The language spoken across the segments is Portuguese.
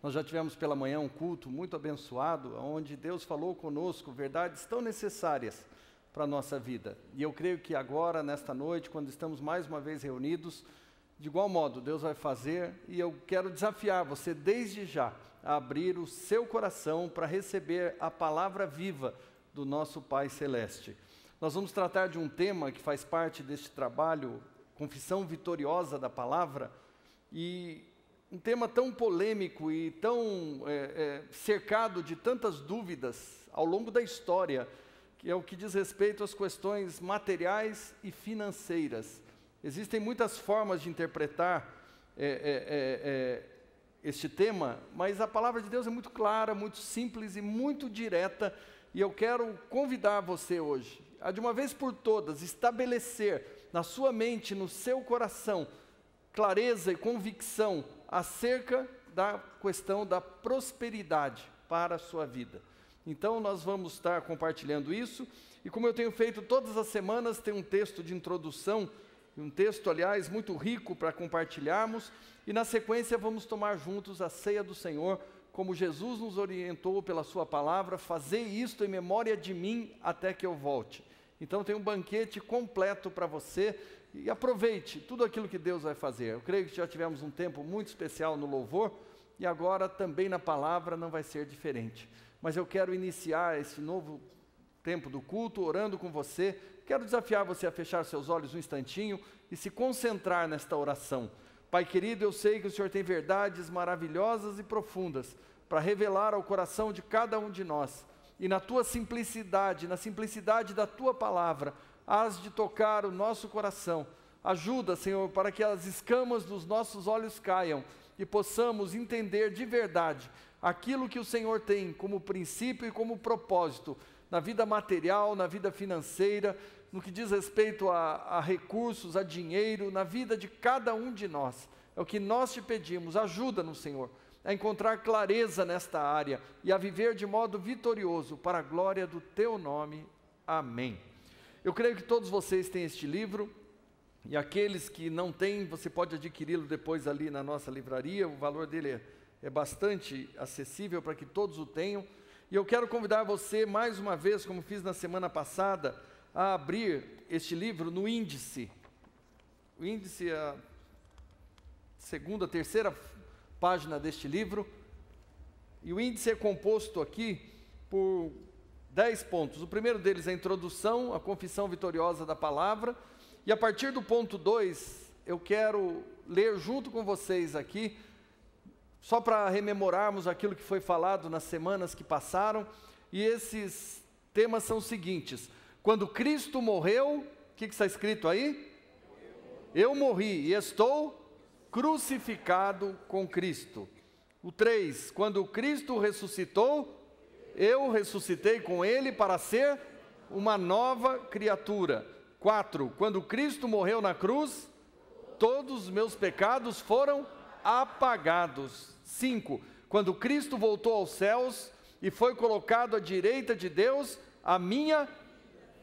Nós já tivemos pela manhã um culto muito abençoado, onde Deus falou conosco verdades tão necessárias para a nossa vida. E eu creio que agora, nesta noite, quando estamos mais uma vez reunidos, de igual modo Deus vai fazer, e eu quero desafiar você desde já a abrir o seu coração para receber a palavra viva do nosso Pai Celeste. Nós vamos tratar de um tema que faz parte deste trabalho, Confissão Vitoriosa da Palavra, e um tema tão polêmico e tão cercado de tantas dúvidas ao longo da história, que é o que diz respeito às questões materiais e financeiras. Existem muitas formas de interpretar este tema, mas a palavra de Deus é muito clara, muito simples e muito direta, e eu quero convidar você hoje a, de uma vez por todas, estabelecer na sua mente, no seu coração, clareza e convicção acerca da questão da prosperidade para a sua vida. Então nós vamos estar compartilhando isso, e como eu tenho feito todas as semanas, tem um texto de introdução, um texto, aliás, muito rico para compartilharmos, e na sequência vamos tomar juntos a ceia do Senhor, como Jesus nos orientou pela sua palavra: fazei isto em memória de mim até que eu volte. Então tem um banquete completo para você, e aproveite tudo aquilo que Deus vai fazer. Eu creio que já tivemos um tempo muito especial no louvor, e agora também na palavra não vai ser diferente. Mas eu quero iniciar esse novo tempo do culto orando com você. Quero desafiar você a fechar seus olhos um instantinho e se concentrar nesta oração. Pai querido, eu sei que o Senhor tem verdades maravilhosas e profundas para revelar ao coração de cada um de nós. E na tua simplicidade, na simplicidade da tua palavra, hás de tocar o nosso coração. Ajuda, Senhor, para que as escamas dos nossos olhos caiam e possamos entender de verdade aquilo que o Senhor tem como princípio e como propósito na vida material, na vida financeira, no que diz respeito a recursos, a dinheiro, na vida de cada um de nós. É o que nós te pedimos. Ajuda-nos, Senhor, a encontrar clareza nesta área e a viver de modo vitorioso para a glória do teu nome. Amém. Eu creio que todos vocês têm este livro, e aqueles que não têm, você pode adquiri-lo depois ali na nossa livraria. O valor dele é bastante acessível para que todos o tenham. E eu quero convidar você mais uma vez, como fiz na semana passada, a abrir este livro no índice. O índice é a segunda, terceira página deste livro. E o índice é composto aqui por 10 pontos. O primeiro deles é a introdução, a confissão vitoriosa da palavra. E a partir do ponto 2, eu quero ler junto com vocês aqui, só para rememorarmos aquilo que foi falado nas semanas que passaram. E esses temas são os seguintes: quando Cristo morreu, o que está escrito aí? Eu morri e estou crucificado com Cristo. O 3, quando Cristo ressuscitou, eu ressuscitei com Ele para ser uma nova criatura. 4, quando Cristo morreu na cruz, todos os meus pecados foram apagados. 5, quando Cristo voltou aos céus e foi colocado à direita de Deus, a minha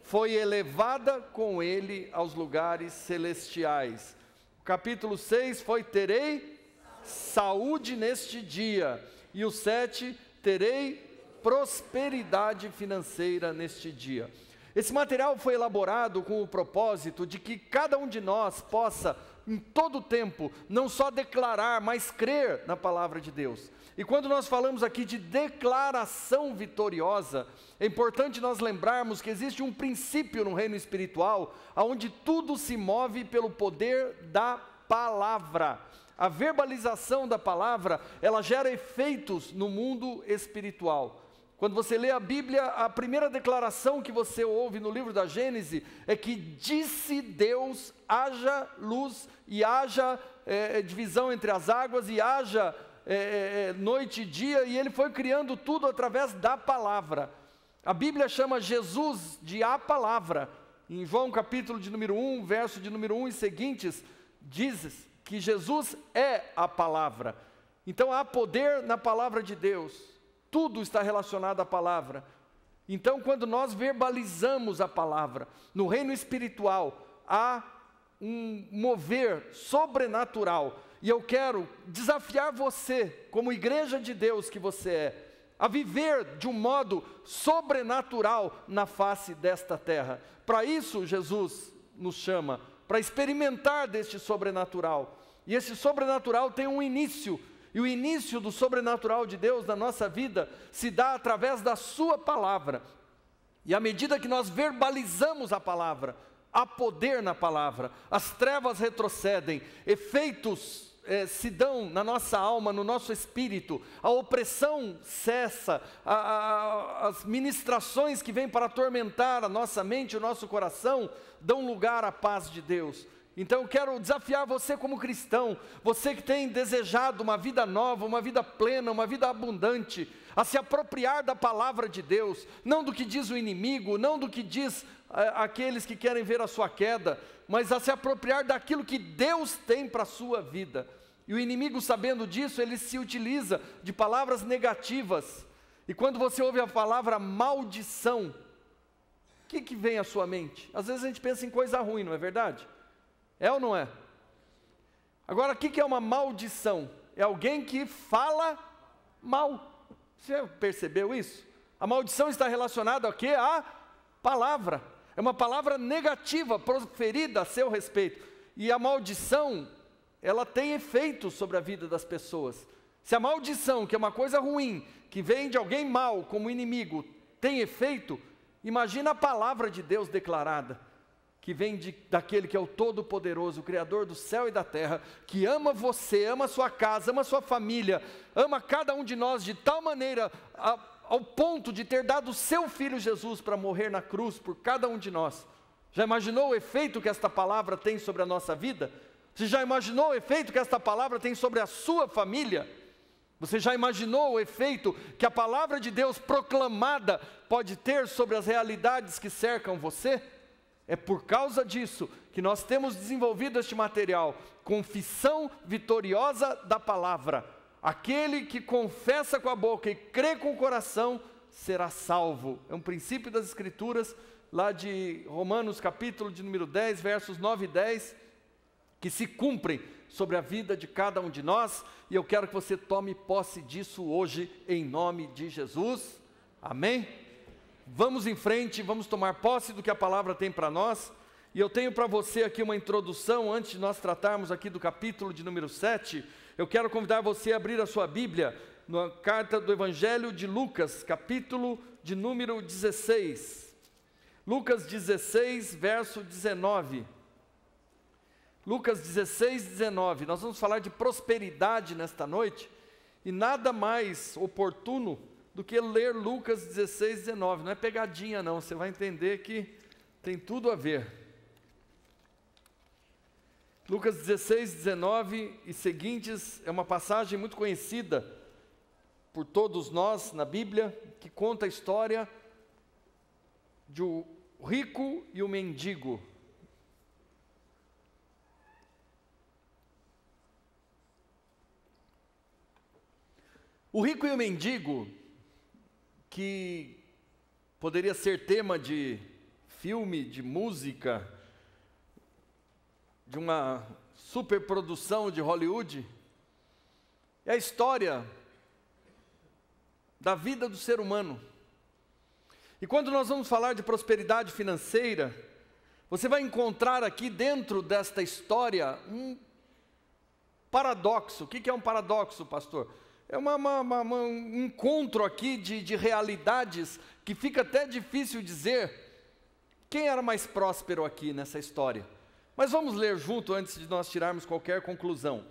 foi elevada com Ele aos lugares celestiais. O capítulo 6 foi: terei saúde neste dia. E o 7, terei prosperidade financeira neste dia. Esse material foi elaborado com o propósito de que cada um de nós possa, em todo o tempo, não só declarar, mas crer na palavra de Deus. E quando nós falamos aqui de declaração vitoriosa, é importante nós lembrarmos que existe um princípio no reino espiritual, onde tudo se move pelo poder da palavra. A verbalização da palavra, ela gera efeitos no mundo espiritual. Quando você lê a Bíblia, a primeira declaração que você ouve no livro da Gênesis é que disse Deus: haja luz, e haja divisão entre as águas, e haja noite e dia, e Ele foi criando tudo através da palavra. A Bíblia chama Jesus de a palavra. Em João capítulo de número 1, verso de número 1 e seguintes, diz que Jesus é a palavra. Então há poder na palavra de Deus. Tudo está relacionado à palavra. Então, quando nós verbalizamos a palavra, no reino espiritual, há um mover sobrenatural. E eu quero desafiar você, como igreja de Deus que você é, a viver de um modo sobrenatural na face desta terra. Para isso Jesus nos chama, para experimentar deste sobrenatural. E esse sobrenatural tem um início, e o início do sobrenatural de Deus na nossa vida se dá através da sua palavra. E à medida que nós verbalizamos a palavra, há poder na palavra, as trevas retrocedem, efeitos se dão na nossa alma, no nosso espírito, a opressão cessa, as ministrações que vêm para atormentar a nossa mente, o nosso coração, dão lugar à paz de Deus. Então eu quero desafiar você como cristão, você que tem desejado uma vida nova, uma vida plena, uma vida abundante, a se apropriar da palavra de Deus, não do que diz o inimigo, não do que diz aqueles que querem ver a sua queda, mas a se apropriar daquilo que Deus tem para a sua vida. E o inimigo, sabendo disso, ele se utiliza de palavras negativas. E quando você ouve a palavra maldição, o que vem à sua mente? Às vezes a gente pensa em coisa ruim, não é verdade? É ou não é? Agora, o que é uma maldição? É alguém que fala mal. Você percebeu isso? A maldição está relacionada ao quê? À palavra. É uma palavra negativa proferida a seu respeito. E a maldição, ela tem efeito sobre a vida das pessoas. Se a maldição, que é uma coisa ruim, que vem de alguém mau, como inimigo, tem efeito, imagina a palavra de Deus declarada, que vem daquele que é o Todo-Poderoso, o Criador do céu e da terra, que ama você, ama a sua casa, ama a sua família, ama cada um de nós de tal maneira, ao ponto de ter dado o seu Filho Jesus para morrer na cruz por cada um de nós. Já imaginou o efeito que esta palavra tem sobre a nossa vida? Você já imaginou o efeito que esta palavra tem sobre a sua família? Você já imaginou o efeito que a palavra de Deus proclamada pode ter sobre as realidades que cercam você? É por causa disso que nós temos desenvolvido este material, confissão vitoriosa da palavra. Aquele que confessa com a boca e crê com o coração será salvo. É um princípio das Escrituras, lá de Romanos capítulo de número 10, versos 9 e 10, que se cumprem sobre a vida de cada um de nós, e eu quero que você tome posse disso hoje, em nome de Jesus. Amém? Vamos em frente, vamos tomar posse do que a palavra tem para nós, e eu tenho para você aqui uma introdução, antes de nós tratarmos aqui do capítulo de número 7, eu quero convidar você a abrir a sua Bíblia, na carta do Evangelho de Lucas, capítulo de número 16, Lucas 16, verso 19, Lucas 16, 19, nós vamos falar de prosperidade nesta noite, e nada mais oportuno do que ler Lucas 16, 19, não é pegadinha não, você vai entender que tem tudo a ver. Lucas 16, 19 e seguintes é uma passagem muito conhecida por todos nós na Bíblia, que conta a história de o rico e o mendigo. O rico e o mendigo, que poderia ser tema de filme, de música, de uma superprodução de Hollywood, é a história da vida do ser humano. E quando nós vamos falar de prosperidade financeira, você vai encontrar aqui dentro desta história um paradoxo. O que é um paradoxo, pastor? É um encontro aqui de realidades que fica até difícil dizer quem era mais próspero aqui nessa história. Mas vamos ler junto antes de nós tirarmos qualquer conclusão.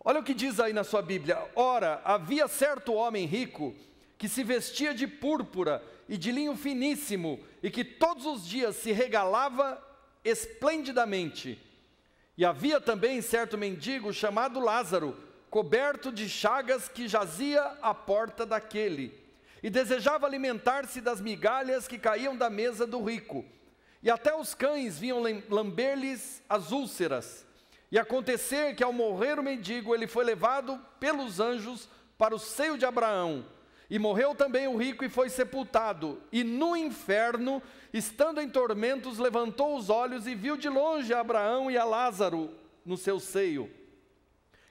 Olha o que diz aí na sua Bíblia. Ora, havia certo homem rico que se vestia de púrpura e de linho finíssimo e que todos os dias se regalava esplendidamente. E havia também certo mendigo chamado Lázaro, coberto de chagas, que jazia à porta daquele e desejava alimentar-se das migalhas que caíam da mesa do rico. E até os cães vinham lamber-lhes as úlceras. E acontecer que ao morrer o mendigo, ele foi levado pelos anjos para o seio de Abraão. E morreu também o rico e foi sepultado. E no inferno, estando em tormentos, levantou os olhos e viu de longe a Abraão e a Lázaro no seu seio.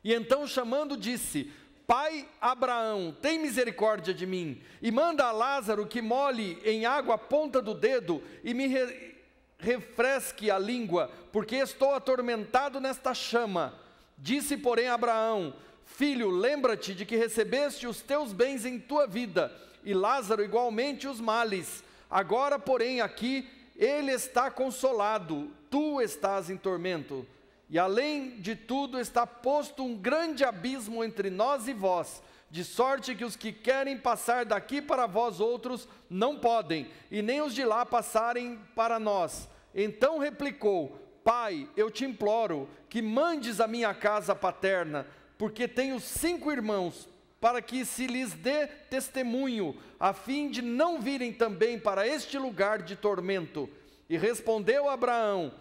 E então, chamando, disse: Pai Abraão, tem misericórdia de mim, e manda a Lázaro que molhe em água a ponta do dedo e me refresque a língua, porque estou atormentado nesta chama. Disse, porém, Abraão: Filho, lembra-te de que recebeste os teus bens em tua vida, e Lázaro igualmente os males. Agora, porém, aqui ele está consolado, tu estás em tormento. E além de tudo está posto um grande abismo entre nós e vós, de sorte que os que querem passar daqui para vós outros não podem, e nem os de lá passarem para nós. Então replicou: Pai, eu te imploro que mandes a minha casa paterna, porque tenho 5 irmãos, para que se lhes dê testemunho, a fim de não virem também para este lugar de tormento. E respondeu Abraão: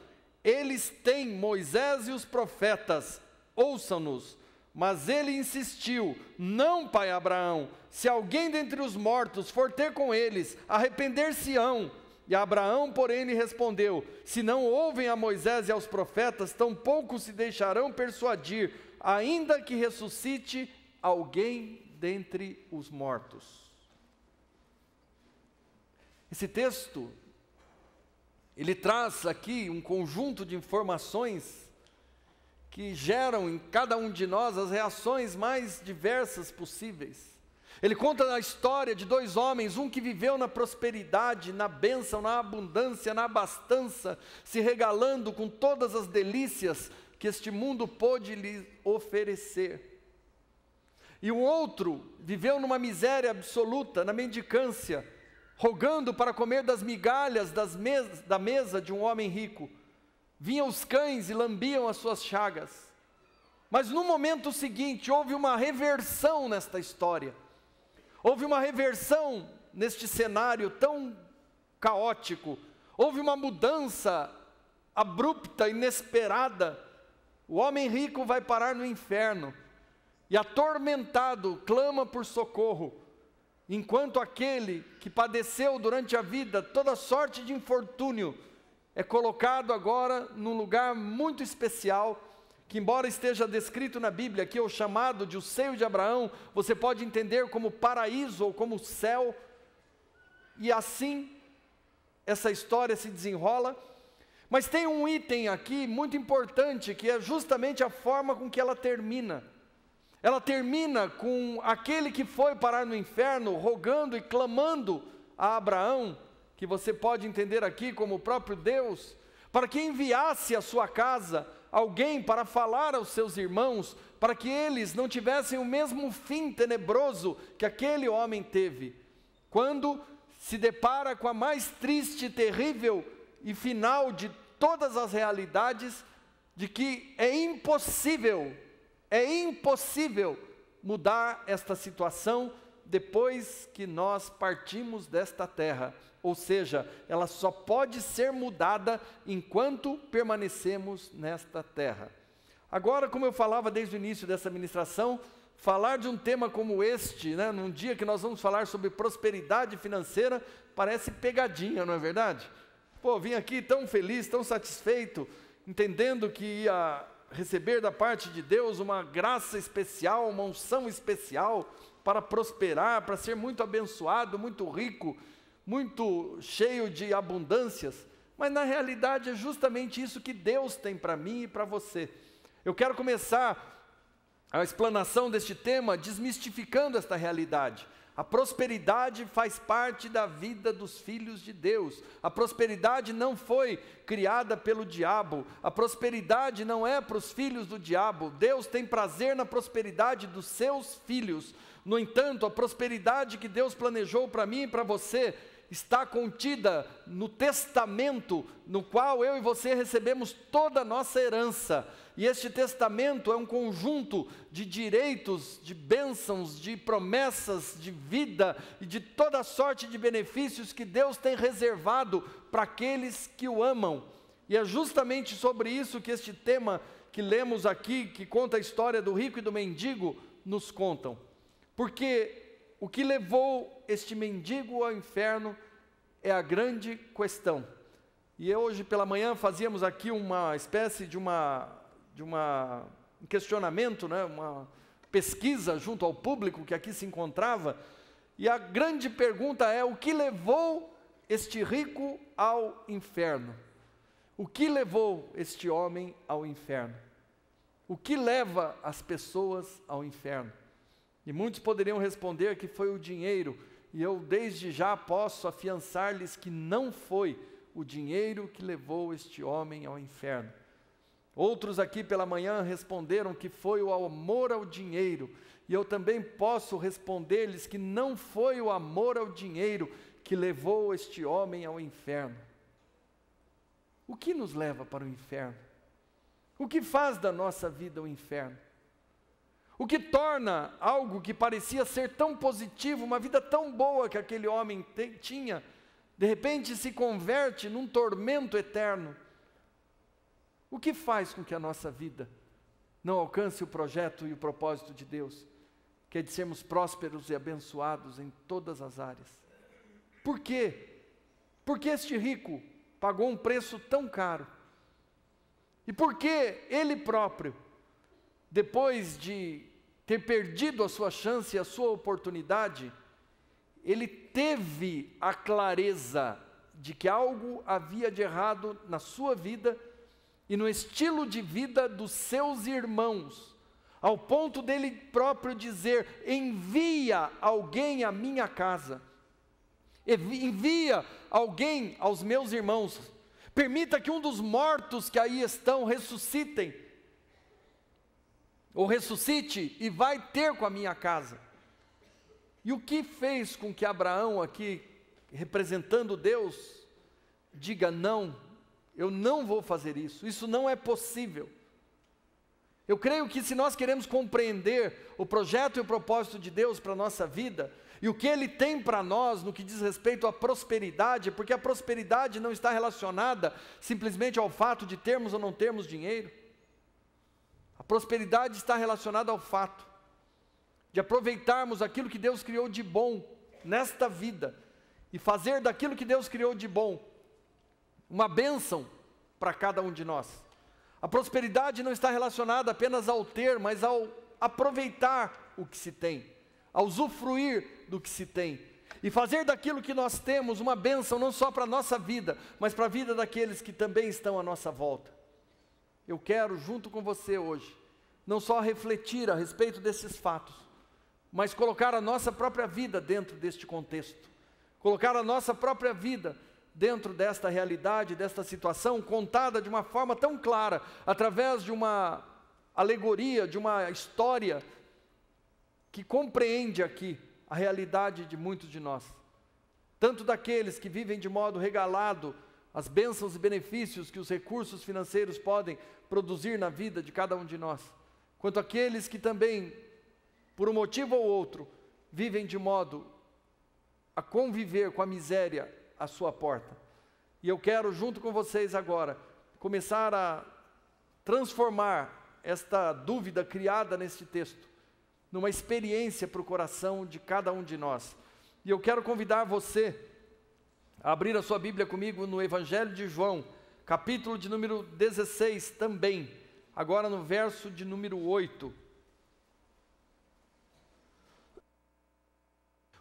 Eles têm Moisés e os profetas, ouçam-nos. Mas ele insistiu: Não, pai Abraão, se alguém dentre os mortos for ter com eles, arrepender-se-ão. E Abraão, porém, lhe respondeu: Se não ouvem a Moisés e aos profetas, tampouco se deixarão persuadir, ainda que ressuscite alguém dentre os mortos. Esse texto, ele traz aqui um conjunto de informações que geram em cada um de nós as reações mais diversas possíveis. Ele conta a história de 2 homens, um que viveu na prosperidade, na bênção, na abundância, na abastança, se regalando com todas as delícias que este mundo pôde lhe oferecer. E o outro viveu numa miséria absoluta, na mendicância, rogando para comer das migalhas da mesa de um homem rico. Vinham os cães e lambiam as suas chagas. Mas no momento seguinte, houve uma reversão nesta história. Houve uma reversão neste cenário tão caótico. Houve uma mudança abrupta, inesperada. O homem rico vai parar no inferno e, atormentado, clama por socorro, enquanto aquele que padeceu durante a vida toda sorte de infortúnio é colocado agora num lugar muito especial, que embora esteja descrito na Bíblia, que é o chamado de o seio de Abraão, você pode entender como paraíso ou como céu, e assim essa história se desenrola. Mas tem um item aqui muito importante, que é justamente a forma com que ela termina. Ela termina com aquele que foi parar no inferno, rogando e clamando a Abraão, que você pode entender aqui como o próprio Deus, para que enviasse à sua casa alguém para falar aos seus irmãos, para que eles não tivessem o mesmo fim tenebroso que aquele homem teve, quando se depara com a mais triste, terrível e final de todas as realidades, de que é impossível mudar esta situação depois que nós partimos desta terra. Ou seja, ela só pode ser mudada enquanto permanecemos nesta terra. Agora, como eu falava desde o início dessa ministração, falar de um tema como este, num dia que nós vamos falar sobre prosperidade financeira, parece pegadinha, não é verdade? Pô, vim aqui tão feliz, tão satisfeito, entendendo que ia receber da parte de Deus uma graça especial, uma unção especial para prosperar, para ser muito abençoado, muito rico, muito cheio de abundâncias, mas na realidade é justamente isso que Deus tem para mim e para você. Eu quero começar a explanação deste tema desmistificando esta realidade. A prosperidade faz parte da vida dos filhos de Deus. A prosperidade não foi criada pelo diabo. A prosperidade não é para os filhos do diabo. Deus tem prazer na prosperidade dos seus filhos. No entanto, a prosperidade que Deus planejou para mim e para você está contida no testamento no qual eu e você recebemos toda a nossa herança. E este testamento é um conjunto de direitos, de bênçãos, de promessas, de vida e de toda sorte de benefícios que Deus tem reservado para aqueles que o amam. E é justamente sobre isso que este tema que lemos aqui, que conta a história do rico e do mendigo, nos contam. Porque o que levou este mendigo ao inferno é a grande questão. E hoje pela manhã fazíamos aqui uma espécie de um questionamento, né? Uma pesquisa junto ao público que aqui se encontrava, e a grande pergunta é: o que levou este rico ao inferno? O que levou este homem ao inferno? O que leva as pessoas ao inferno? E muitos poderiam responder que foi o dinheiro, e eu desde já posso afiançar-lhes que não foi o dinheiro que levou este homem ao inferno. Outros aqui pela manhã responderam que foi o amor ao dinheiro, e eu também posso responder-lhes que não foi o amor ao dinheiro que levou este homem ao inferno. O que nos leva para o inferno? O que faz da nossa vida o inferno? O que torna algo que parecia ser tão positivo, uma vida tão boa que aquele homem tinha, de repente se converte num tormento eterno? O que faz com que a nossa vida não alcance o projeto e o propósito de Deus, que é de sermos prósperos e abençoados em todas as áreas? Por quê? Porque este rico pagou um preço tão caro? E por que ele próprio, depois de ter perdido a sua chance e a sua oportunidade, ele teve a clareza de que algo havia de errado na sua vida e no estilo de vida dos seus irmãos, ao ponto dele próprio dizer: envia alguém à minha casa, envia alguém aos meus irmãos, permita que um dos mortos que aí estão ressuscite e vai ter com a minha casa. E o que fez com que Abraão aqui, representando Deus, diga: não, eu não vou fazer isso, isso não é possível. Eu creio que se nós queremos compreender o projeto e o propósito de Deus para a nossa vida, e o que Ele tem para nós no que diz respeito à prosperidade, porque a prosperidade não está relacionada simplesmente ao fato de termos ou não termos dinheiro. A prosperidade está relacionada ao fato de aproveitarmos aquilo que Deus criou de bom nesta vida e fazer daquilo que Deus criou de bom uma bênção para cada um de nós. A prosperidade não está relacionada apenas ao ter, mas ao aproveitar o que se tem, a usufruir do que se tem, e fazer daquilo que nós temos uma bênção não só para a nossa vida, mas para a vida daqueles que também estão à nossa volta. Eu quero, junto com você hoje, não só refletir a respeito desses fatos, mas colocar a nossa própria vida dentro deste contexto, colocar a nossa própria vida dentro desta realidade, desta situação, contada de uma forma tão clara, através de uma alegoria, de uma história, que compreende aqui a realidade de muitos de nós, tanto daqueles que vivem de modo regalado as bênçãos e benefícios que os recursos financeiros podem produzir na vida de cada um de nós, quanto aqueles que também, por um motivo ou outro, vivem de modo a conviver com a miséria à sua porta. E eu quero, junto com vocês agora, começar a transformar esta dúvida criada neste texto numa experiência para o coração de cada um de nós. E eu quero convidar você a abrir a sua Bíblia comigo no Evangelho de João, capítulo de número 16 também, agora no verso de número 8.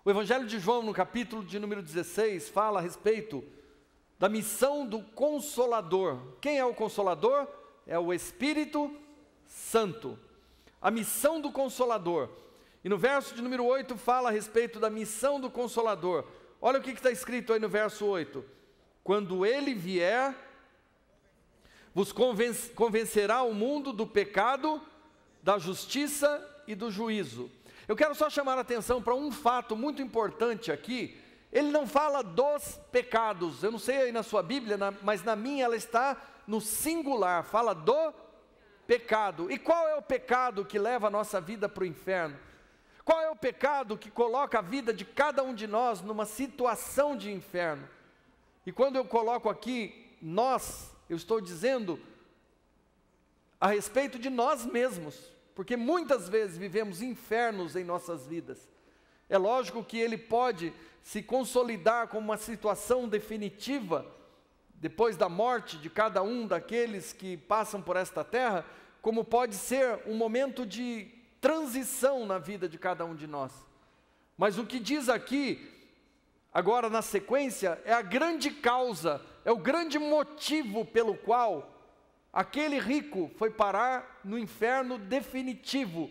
O Evangelho de João, no capítulo de número 16, fala a respeito da missão do Consolador. Quem é o Consolador? É o Espírito Santo. A missão do Consolador. E no verso de número 8 fala a respeito da missão do Consolador. Olha o que está escrito aí no verso 8. Quando Ele vier, vos convencerá o mundo do pecado, da justiça e do juízo. Eu quero só chamar a atenção para um fato muito importante aqui. Ele não fala dos pecados. Eu não sei aí na sua Bíblia, mas na minha ela está no singular. Fala do pecado. E qual é o pecado que leva a nossa vida para o inferno? Qual é o pecado que coloca a vida de cada um de nós numa situação de inferno? E quando eu coloco aqui nós, eu estou dizendo a respeito de nós mesmos, porque muitas vezes vivemos infernos em nossas vidas. É lógico que ele pode se consolidar como uma situação definitiva, depois da morte de cada um daqueles que passam por esta terra, como pode ser um momento de transição na vida de cada um de nós. Mas o que diz aqui, agora na sequência, é a grande causa, é o grande motivo pelo qual aquele rico foi parar no inferno definitivo,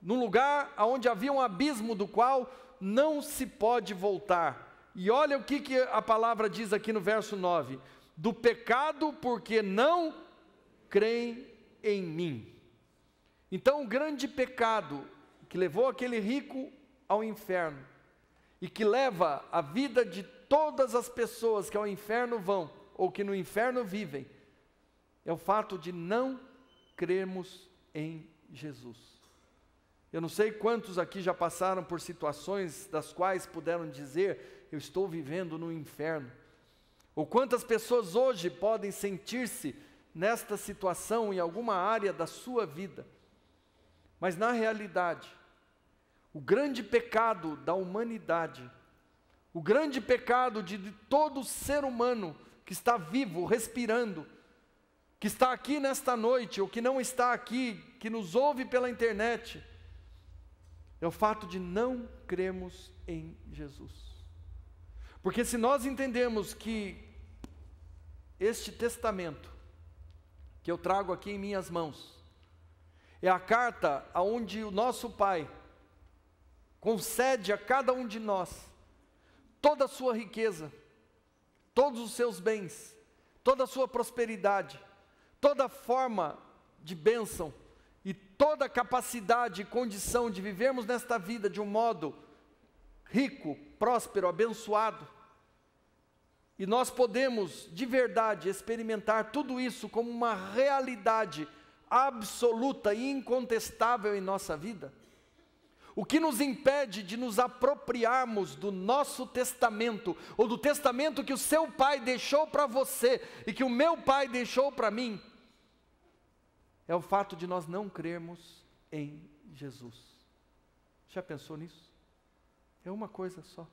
num lugar onde havia um abismo do qual não se pode voltar. E olha o que a palavra diz aqui no verso 9: do pecado porque não creem em mim. Então o grande pecado que levou aquele rico ao inferno, e que leva a vida de todas as pessoas que ao inferno vão, ou que no inferno vivem, é o fato de não crermos em Jesus. Eu não sei quantos aqui já passaram por situações das quais puderam dizer: eu estou vivendo no inferno. Ou quantas pessoas hoje podem sentir-se nesta situação em alguma área da sua vida. Mas na realidade, o grande pecado da humanidade, o grande pecado de todo ser humano que está vivo, respirando, que está aqui nesta noite, ou que não está aqui, que nos ouve pela internet, é o fato de não crermos em Jesus. Porque se nós entendemos que este testamento, que eu trago aqui em minhas mãos, é a carta aonde o nosso Pai concede a cada um de nós toda a sua riqueza, todos os seus bens, toda a sua prosperidade, toda forma de bênção e toda a capacidade e condição de vivermos nesta vida de um modo rico, próspero, abençoado. E nós podemos de verdade experimentar tudo isso como uma realidade absoluta e incontestável em nossa vida. O que nos impede de nos apropriarmos do nosso testamento, ou do testamento que o seu pai deixou para você, e que o meu pai deixou para mim, é o fato de nós não crermos em Jesus. Já pensou nisso? É uma coisa só.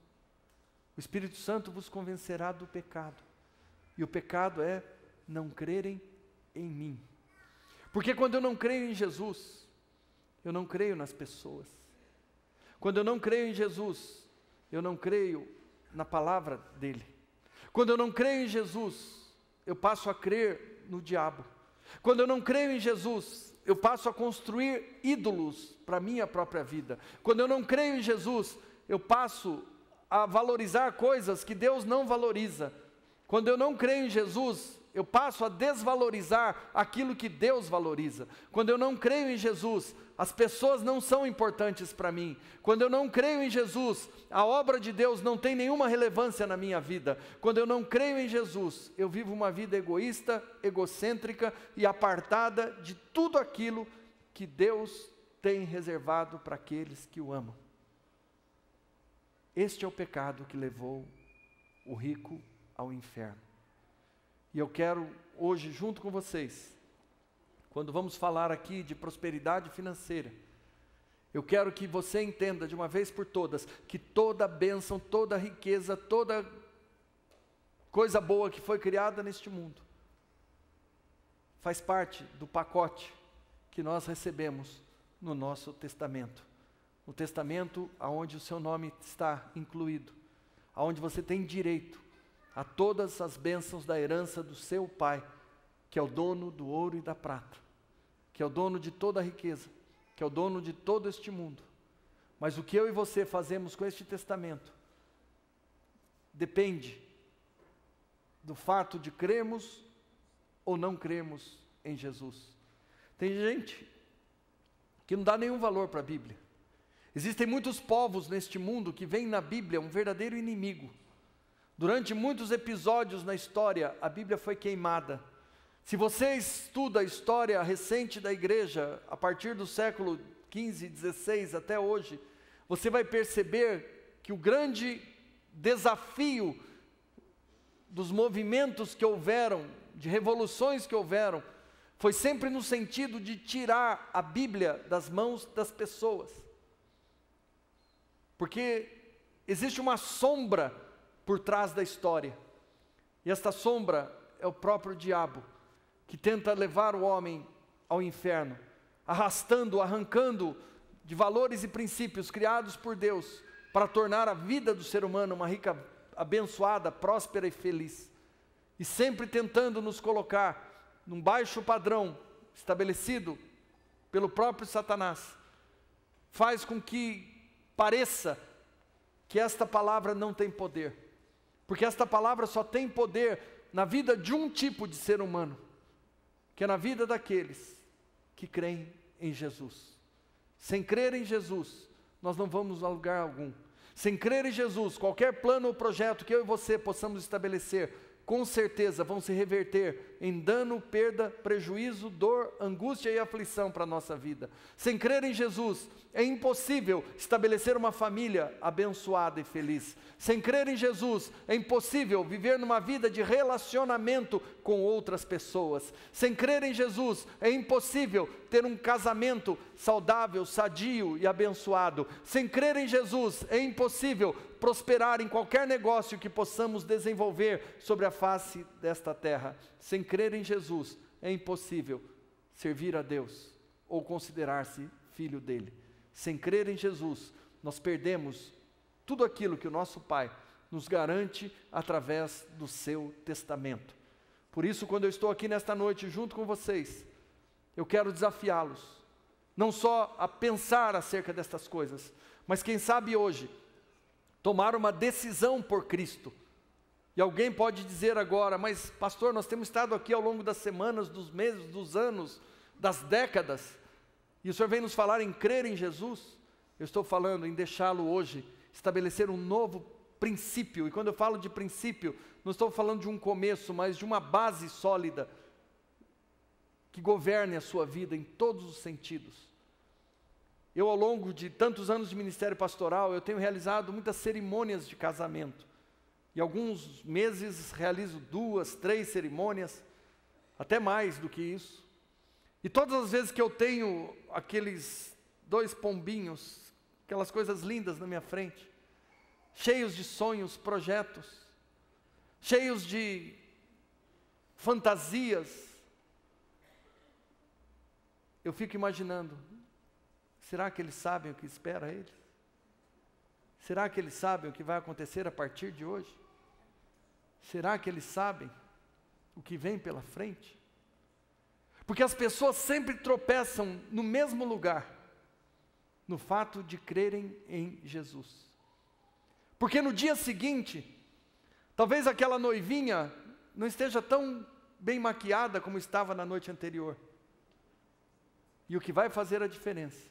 O Espírito Santo vos convencerá do pecado, e o pecado é não crerem em mim. Porque quando eu não creio em Jesus, eu não creio nas pessoas. Quando eu não creio em Jesus, eu não creio na palavra dele. Quando eu não creio em Jesus, eu passo a crer no diabo. Quando eu não creio em Jesus, eu passo a construir ídolos para a minha própria vida. Quando eu não creio em Jesus, eu passo a valorizar coisas que Deus não valoriza. Quando eu não creio em Jesus, eu passo a desvalorizar aquilo que Deus valoriza. Quando eu não creio em Jesus, as pessoas não são importantes para mim. Quando eu não creio em Jesus, a obra de Deus não tem nenhuma relevância na minha vida. Quando eu não creio em Jesus, eu vivo uma vida egoísta, egocêntrica e apartada de tudo aquilo que Deus tem reservado para aqueles que o amam. Este é o pecado que levou o rico ao inferno. E eu quero hoje, junto com vocês, quando vamos falar aqui de prosperidade financeira, eu quero que você entenda de uma vez por todas, que toda bênção, toda riqueza, toda coisa boa que foi criada neste mundo, faz parte do pacote que nós recebemos no nosso testamento. O testamento aonde o seu nome está incluído, aonde você tem direito a todas as bênçãos da herança do seu Pai, que é o dono do ouro e da prata, que é o dono de toda a riqueza, que é o dono de todo este mundo. Mas o que eu e você fazemos com este testamento depende do fato de crermos ou não crermos em Jesus. Tem gente que não dá nenhum valor para a Bíblia. Existem muitos povos neste mundo que veem na Bíblia um verdadeiro inimigo. Durante muitos episódios na história, a Bíblia foi queimada. Se você estuda a história recente da igreja, a partir do século XV, XVI até hoje, você vai perceber que o grande desafio dos movimentos que houveram, de revoluções que houveram, foi sempre no sentido de tirar a Bíblia das mãos das pessoas. porque existe uma sombra por trás da história, e esta sombra é o próprio diabo, que tenta levar o homem ao inferno, arrastando, arrancando de valores e princípios criados por Deus, para tornar a vida do ser humano uma rica, abençoada, próspera e feliz, e sempre tentando nos colocar num baixo padrão estabelecido pelo próprio Satanás, faz com que pareça que esta palavra não tem poder, porque esta palavra só tem poder na vida de um tipo de ser humano, que é na vida daqueles que creem em Jesus. Sem crer em Jesus, nós não vamos a lugar algum. Sem crer em Jesus, qualquer plano ou projeto que eu e você possamos estabelecer, com certeza vão se reverter em dano, perda, prejuízo, dor, angústia e aflição para a nossa vida. Sem crer em Jesus, é impossível estabelecer uma família abençoada e feliz. Sem crer em Jesus, é impossível viver numa vida de relacionamento com outras pessoas. Sem crer em Jesus, é impossível ter um casamento saudável, sadio e abençoado. Sem crer em Jesus, é impossível prosperar em qualquer negócio que possamos desenvolver sobre a face desta terra. Sem crer em Jesus, é impossível servir a Deus ou considerar-se filho dele. Sem crer em Jesus, nós perdemos tudo aquilo que o nosso Pai nos garante através do seu testamento. Por isso, quando eu estou aqui nesta noite junto com vocês, eu quero desafiá-los, não só a pensar acerca destas coisas, mas quem sabe hoje, tomar uma decisão por Cristo. E alguém pode dizer agora, mas pastor, nós temos estado aqui ao longo das semanas, dos meses, dos anos, das décadas, e o Senhor vem nos falar em crer em Jesus. Eu estou falando em deixá-lo hoje estabelecer um novo princípio, e quando eu falo de princípio, não estou falando de um começo, mas de uma base sólida, que governe a sua vida em todos os sentidos. Eu, ao longo de tantos anos de ministério pastoral, eu tenho realizado muitas cerimônias de casamento, e alguns meses realizo 2, 3 cerimônias, até mais do que isso, e todas as vezes que eu tenho aqueles 2 pombinhos, aquelas coisas lindas na minha frente, cheios de sonhos, projetos, cheios de fantasias, eu fico imaginando, será que eles sabem o que espera eles? Será que eles sabem o que vai acontecer a partir de hoje? Será que eles sabem o que vem pela frente? Porque as pessoas sempre tropeçam no mesmo lugar, no fato de crerem em Jesus. Porque no dia seguinte, talvez aquela noivinha não esteja tão bem maquiada como estava na noite anterior. E o que vai fazer a diferença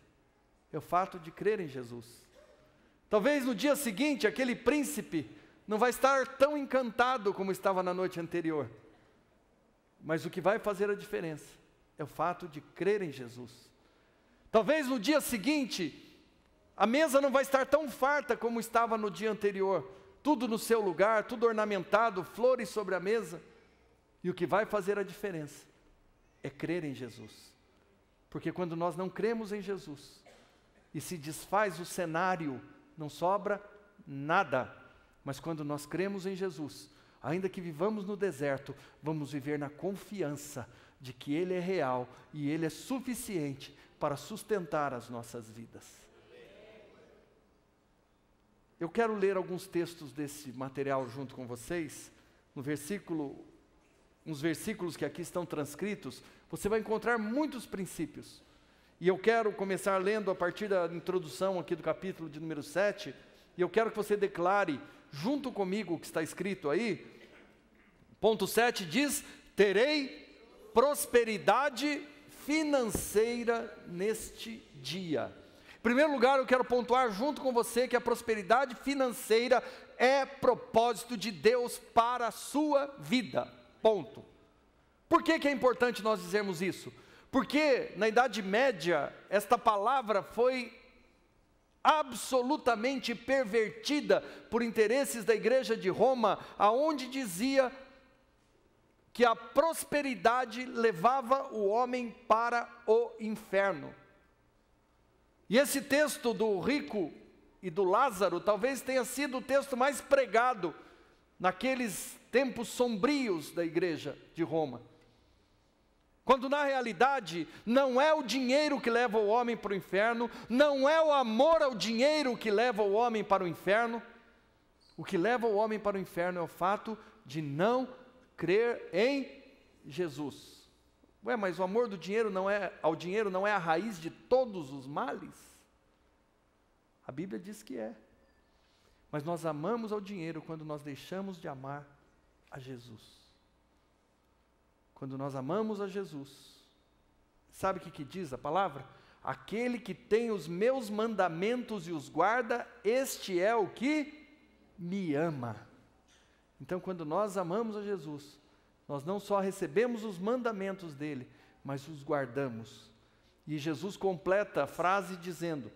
é o fato de crer em Jesus. Talvez no dia seguinte, aquele príncipe não vai estar tão encantado como estava na noite anterior. Mas o que vai fazer a diferença é o fato de crer em Jesus. Talvez no dia seguinte, a mesa não vai estar tão farta como estava no dia anterior. Tudo no seu lugar, tudo ornamentado, flores sobre a mesa. E o que vai fazer a diferença é crer em Jesus. Porque quando nós não cremos em Jesus, e se desfaz o cenário, não sobra nada. Mas quando nós cremos em Jesus, ainda que vivamos no deserto, vamos viver na confiança de que Ele é real e Ele é suficiente para sustentar as nossas vidas. Eu quero ler alguns textos desse material junto com vocês. Uns versículos que aqui estão transcritos, você vai encontrar muitos princípios. E eu quero começar lendo a partir da introdução aqui do capítulo de número 7, e eu quero que você declare junto comigo o que está escrito aí. Ponto 7 diz: terei prosperidade financeira neste dia. Em primeiro lugar, eu quero pontuar junto com você que a prosperidade financeira é propósito de Deus para a sua vida. Ponto. Por que é importante nós dizermos isso? Porque na Idade Média, esta palavra foi absolutamente pervertida por interesses da igreja de Roma, aonde dizia que a prosperidade levava o homem para o inferno. E esse texto do rico e do Lázaro talvez tenha sido o texto mais pregado naqueles tempos sombrios da igreja de Roma. Quando na realidade não é o dinheiro que leva o homem para o inferno, não é o amor ao dinheiro que leva o homem para o inferno. O que leva o homem para o inferno é o fato de não crer em Jesus. Ué, mas o amor ao dinheiro não é a raiz de todos os males? A Bíblia diz que é. Mas nós amamos ao dinheiro quando nós deixamos de amar a Jesus. Quando nós amamos a Jesus, sabe o que diz a palavra? Aquele que tem os meus mandamentos e os guarda, este é o que me ama. Então, quando nós amamos a Jesus, nós não só recebemos os mandamentos dele, mas os guardamos. E Jesus completa a frase dizendo: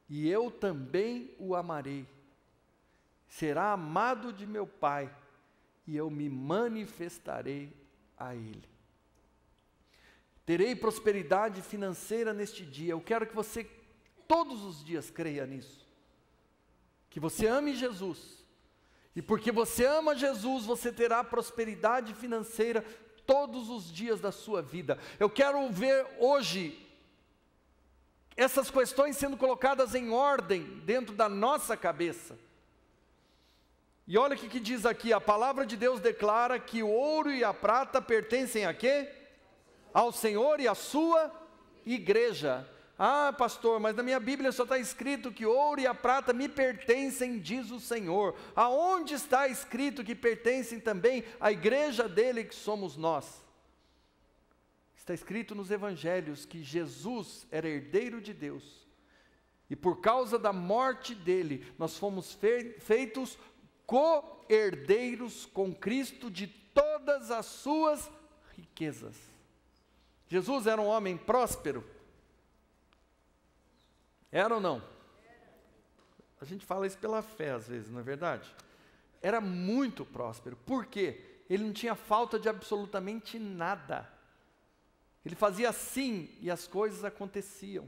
e eu também o amarei, será amado de meu Pai, e eu me manifestarei a ele. Terei prosperidade financeira neste dia. Eu quero que você todos os dias creia nisso, que você ame Jesus, e porque você ama Jesus, você terá prosperidade financeira todos os dias da sua vida. Eu quero ver hoje essas questões sendo colocadas em ordem dentro da nossa cabeça. E olha o que diz aqui, a palavra de Deus declara que o ouro e a prata pertencem a quê? Ao Senhor e à sua igreja. Ah, pastor, mas na minha Bíblia só está escrito que o ouro e a prata me pertencem, diz o Senhor. Aonde está escrito que pertencem também à igreja dele, que somos nós? Está escrito nos evangelhos que Jesus era herdeiro de Deus, e por causa da morte dele, nós fomos feitos co-herdeiros com Cristo de todas as suas riquezas. Jesus era um homem próspero? Era ou não? A gente fala isso pela fé às vezes, não é verdade? Era muito próspero. Por quê? Ele não tinha falta de absolutamente nada. Ele fazia assim e as coisas aconteciam.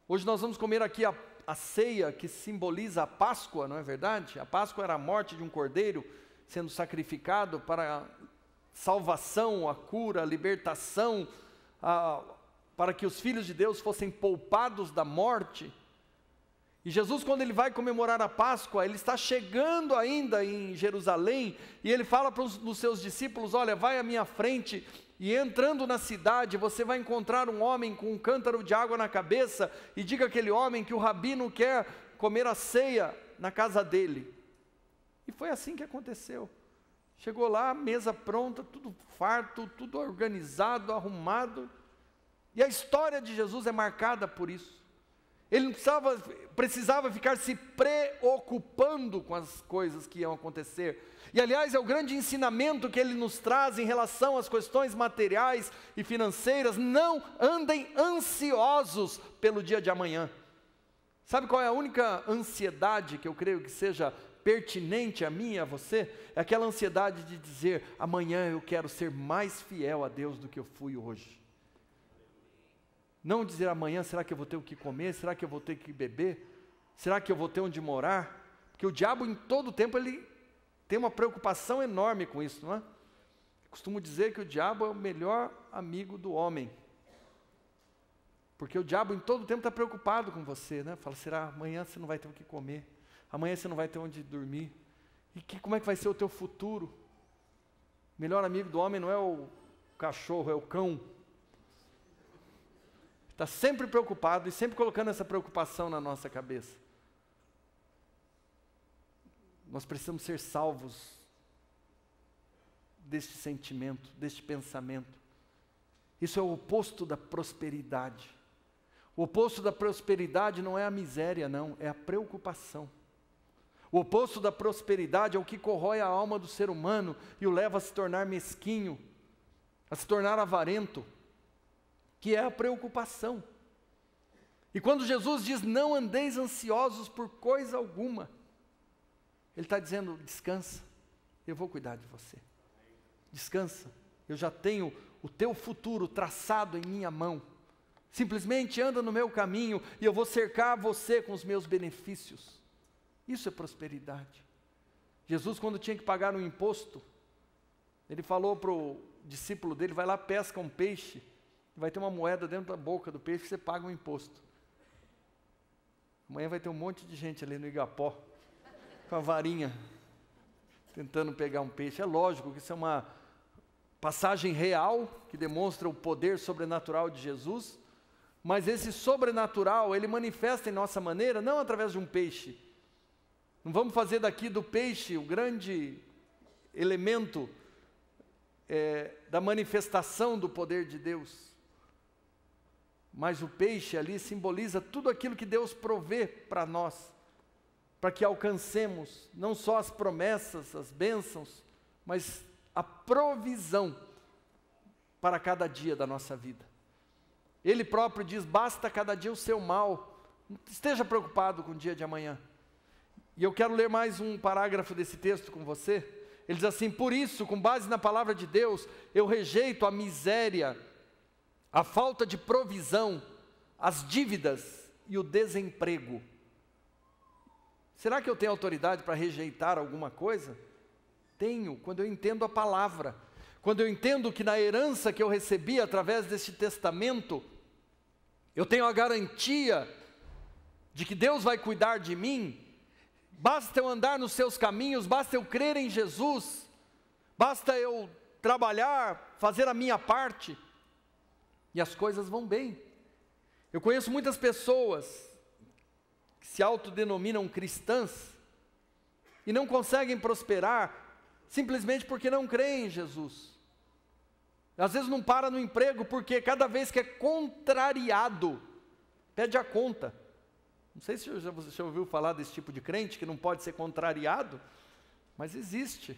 Hoje nós vamos comer aqui a ceia que simboliza a Páscoa, não é verdade? A Páscoa era a morte de um cordeiro sendo sacrificado para a salvação, a cura, a libertação, para que os filhos de Deus fossem poupados da morte. E Jesus, quando ele vai comemorar a Páscoa, ele está chegando ainda em Jerusalém, e ele fala para os seus discípulos: olha, vai à minha frente, e entrando na cidade, você vai encontrar um homem com um cântaro de água na cabeça, e diga àquele homem que o rabino quer comer a ceia na casa dele. E foi assim que aconteceu. Chegou lá, mesa pronta, tudo farto, tudo organizado, arrumado. E a história de Jesus é marcada por isso. Ele não precisava ficar se preocupando com as coisas que iam acontecer. E aliás, é o grande ensinamento que ele nos traz em relação às questões materiais e financeiras: não andem ansiosos pelo dia de amanhã. Sabe qual é a única ansiedade que eu creio que seja pertinente a mim e a você? É aquela ansiedade de dizer: amanhã eu quero ser mais fiel a Deus do que eu fui hoje. Não dizer amanhã, será que eu vou ter o que comer? Será que eu vou ter o que beber? Será que eu vou ter onde morar? Porque o diabo em todo tempo ele tem uma preocupação enorme com isso, não é? Eu costumo dizer que o diabo é o melhor amigo do homem. Porque o diabo em todo tempo está preocupado com você, né? Fala: será amanhã você não vai ter o que comer? Amanhã você não vai ter onde dormir? E como é que vai ser o teu futuro? O melhor amigo do homem não é o cachorro, é o cão. Está sempre preocupado e sempre colocando essa preocupação na nossa cabeça. Nós precisamos ser salvos deste sentimento, deste pensamento. Isso é o oposto da prosperidade. O oposto da prosperidade não é a miséria, não, é a preocupação. O oposto da prosperidade é o que corrói a alma do ser humano e o leva a se tornar mesquinho, a se tornar avarento, que é a preocupação. E quando Jesus diz: não andeis ansiosos por coisa alguma, Ele está dizendo: descansa, eu vou cuidar de você. Descansa, eu já tenho o teu futuro traçado em minha mão. Simplesmente anda no meu caminho e eu vou cercar você com os meus benefícios. Isso é prosperidade. Jesus, quando tinha que pagar um imposto, ele falou para o discípulo dele, vai lá, pesca um peixe, vai ter uma moeda dentro da boca do peixe, você paga um imposto. Amanhã vai ter um monte de gente ali no Igapó, com a varinha, tentando pegar um peixe. É lógico que isso é uma passagem real, que demonstra o poder sobrenatural de Jesus, mas esse sobrenatural, ele manifesta em nossa maneira, não através de um peixe. Não vamos fazer daqui do peixe o grande elemento da manifestação do poder de Deus. Mas o peixe ali simboliza tudo aquilo que Deus provê para nós, para que alcancemos não só as promessas, as bênçãos, mas a provisão para cada dia da nossa vida. Ele próprio diz, basta cada dia o seu mal, não esteja preocupado com o dia de amanhã. E eu quero ler mais um parágrafo desse texto com você. Ele diz assim, por isso, com base na palavra de Deus, eu rejeito a miséria, a falta de provisão, as dívidas e o desemprego. Será que eu tenho autoridade para rejeitar alguma coisa? Tenho, quando eu entendo a palavra. Quando eu entendo que na herança que eu recebi através deste testamento, eu tenho a garantia de que Deus vai cuidar de mim. Basta eu andar nos seus caminhos, basta eu crer em Jesus, basta eu trabalhar, fazer a minha parte, e as coisas vão bem. Eu conheço muitas pessoas que se autodenominam cristãs e não conseguem prosperar simplesmente porque não creem em Jesus. Às vezes não para no emprego porque cada vez que é contrariado, pede a conta. Não sei se você já ouviu falar desse tipo de crente que não pode ser contrariado, mas existe.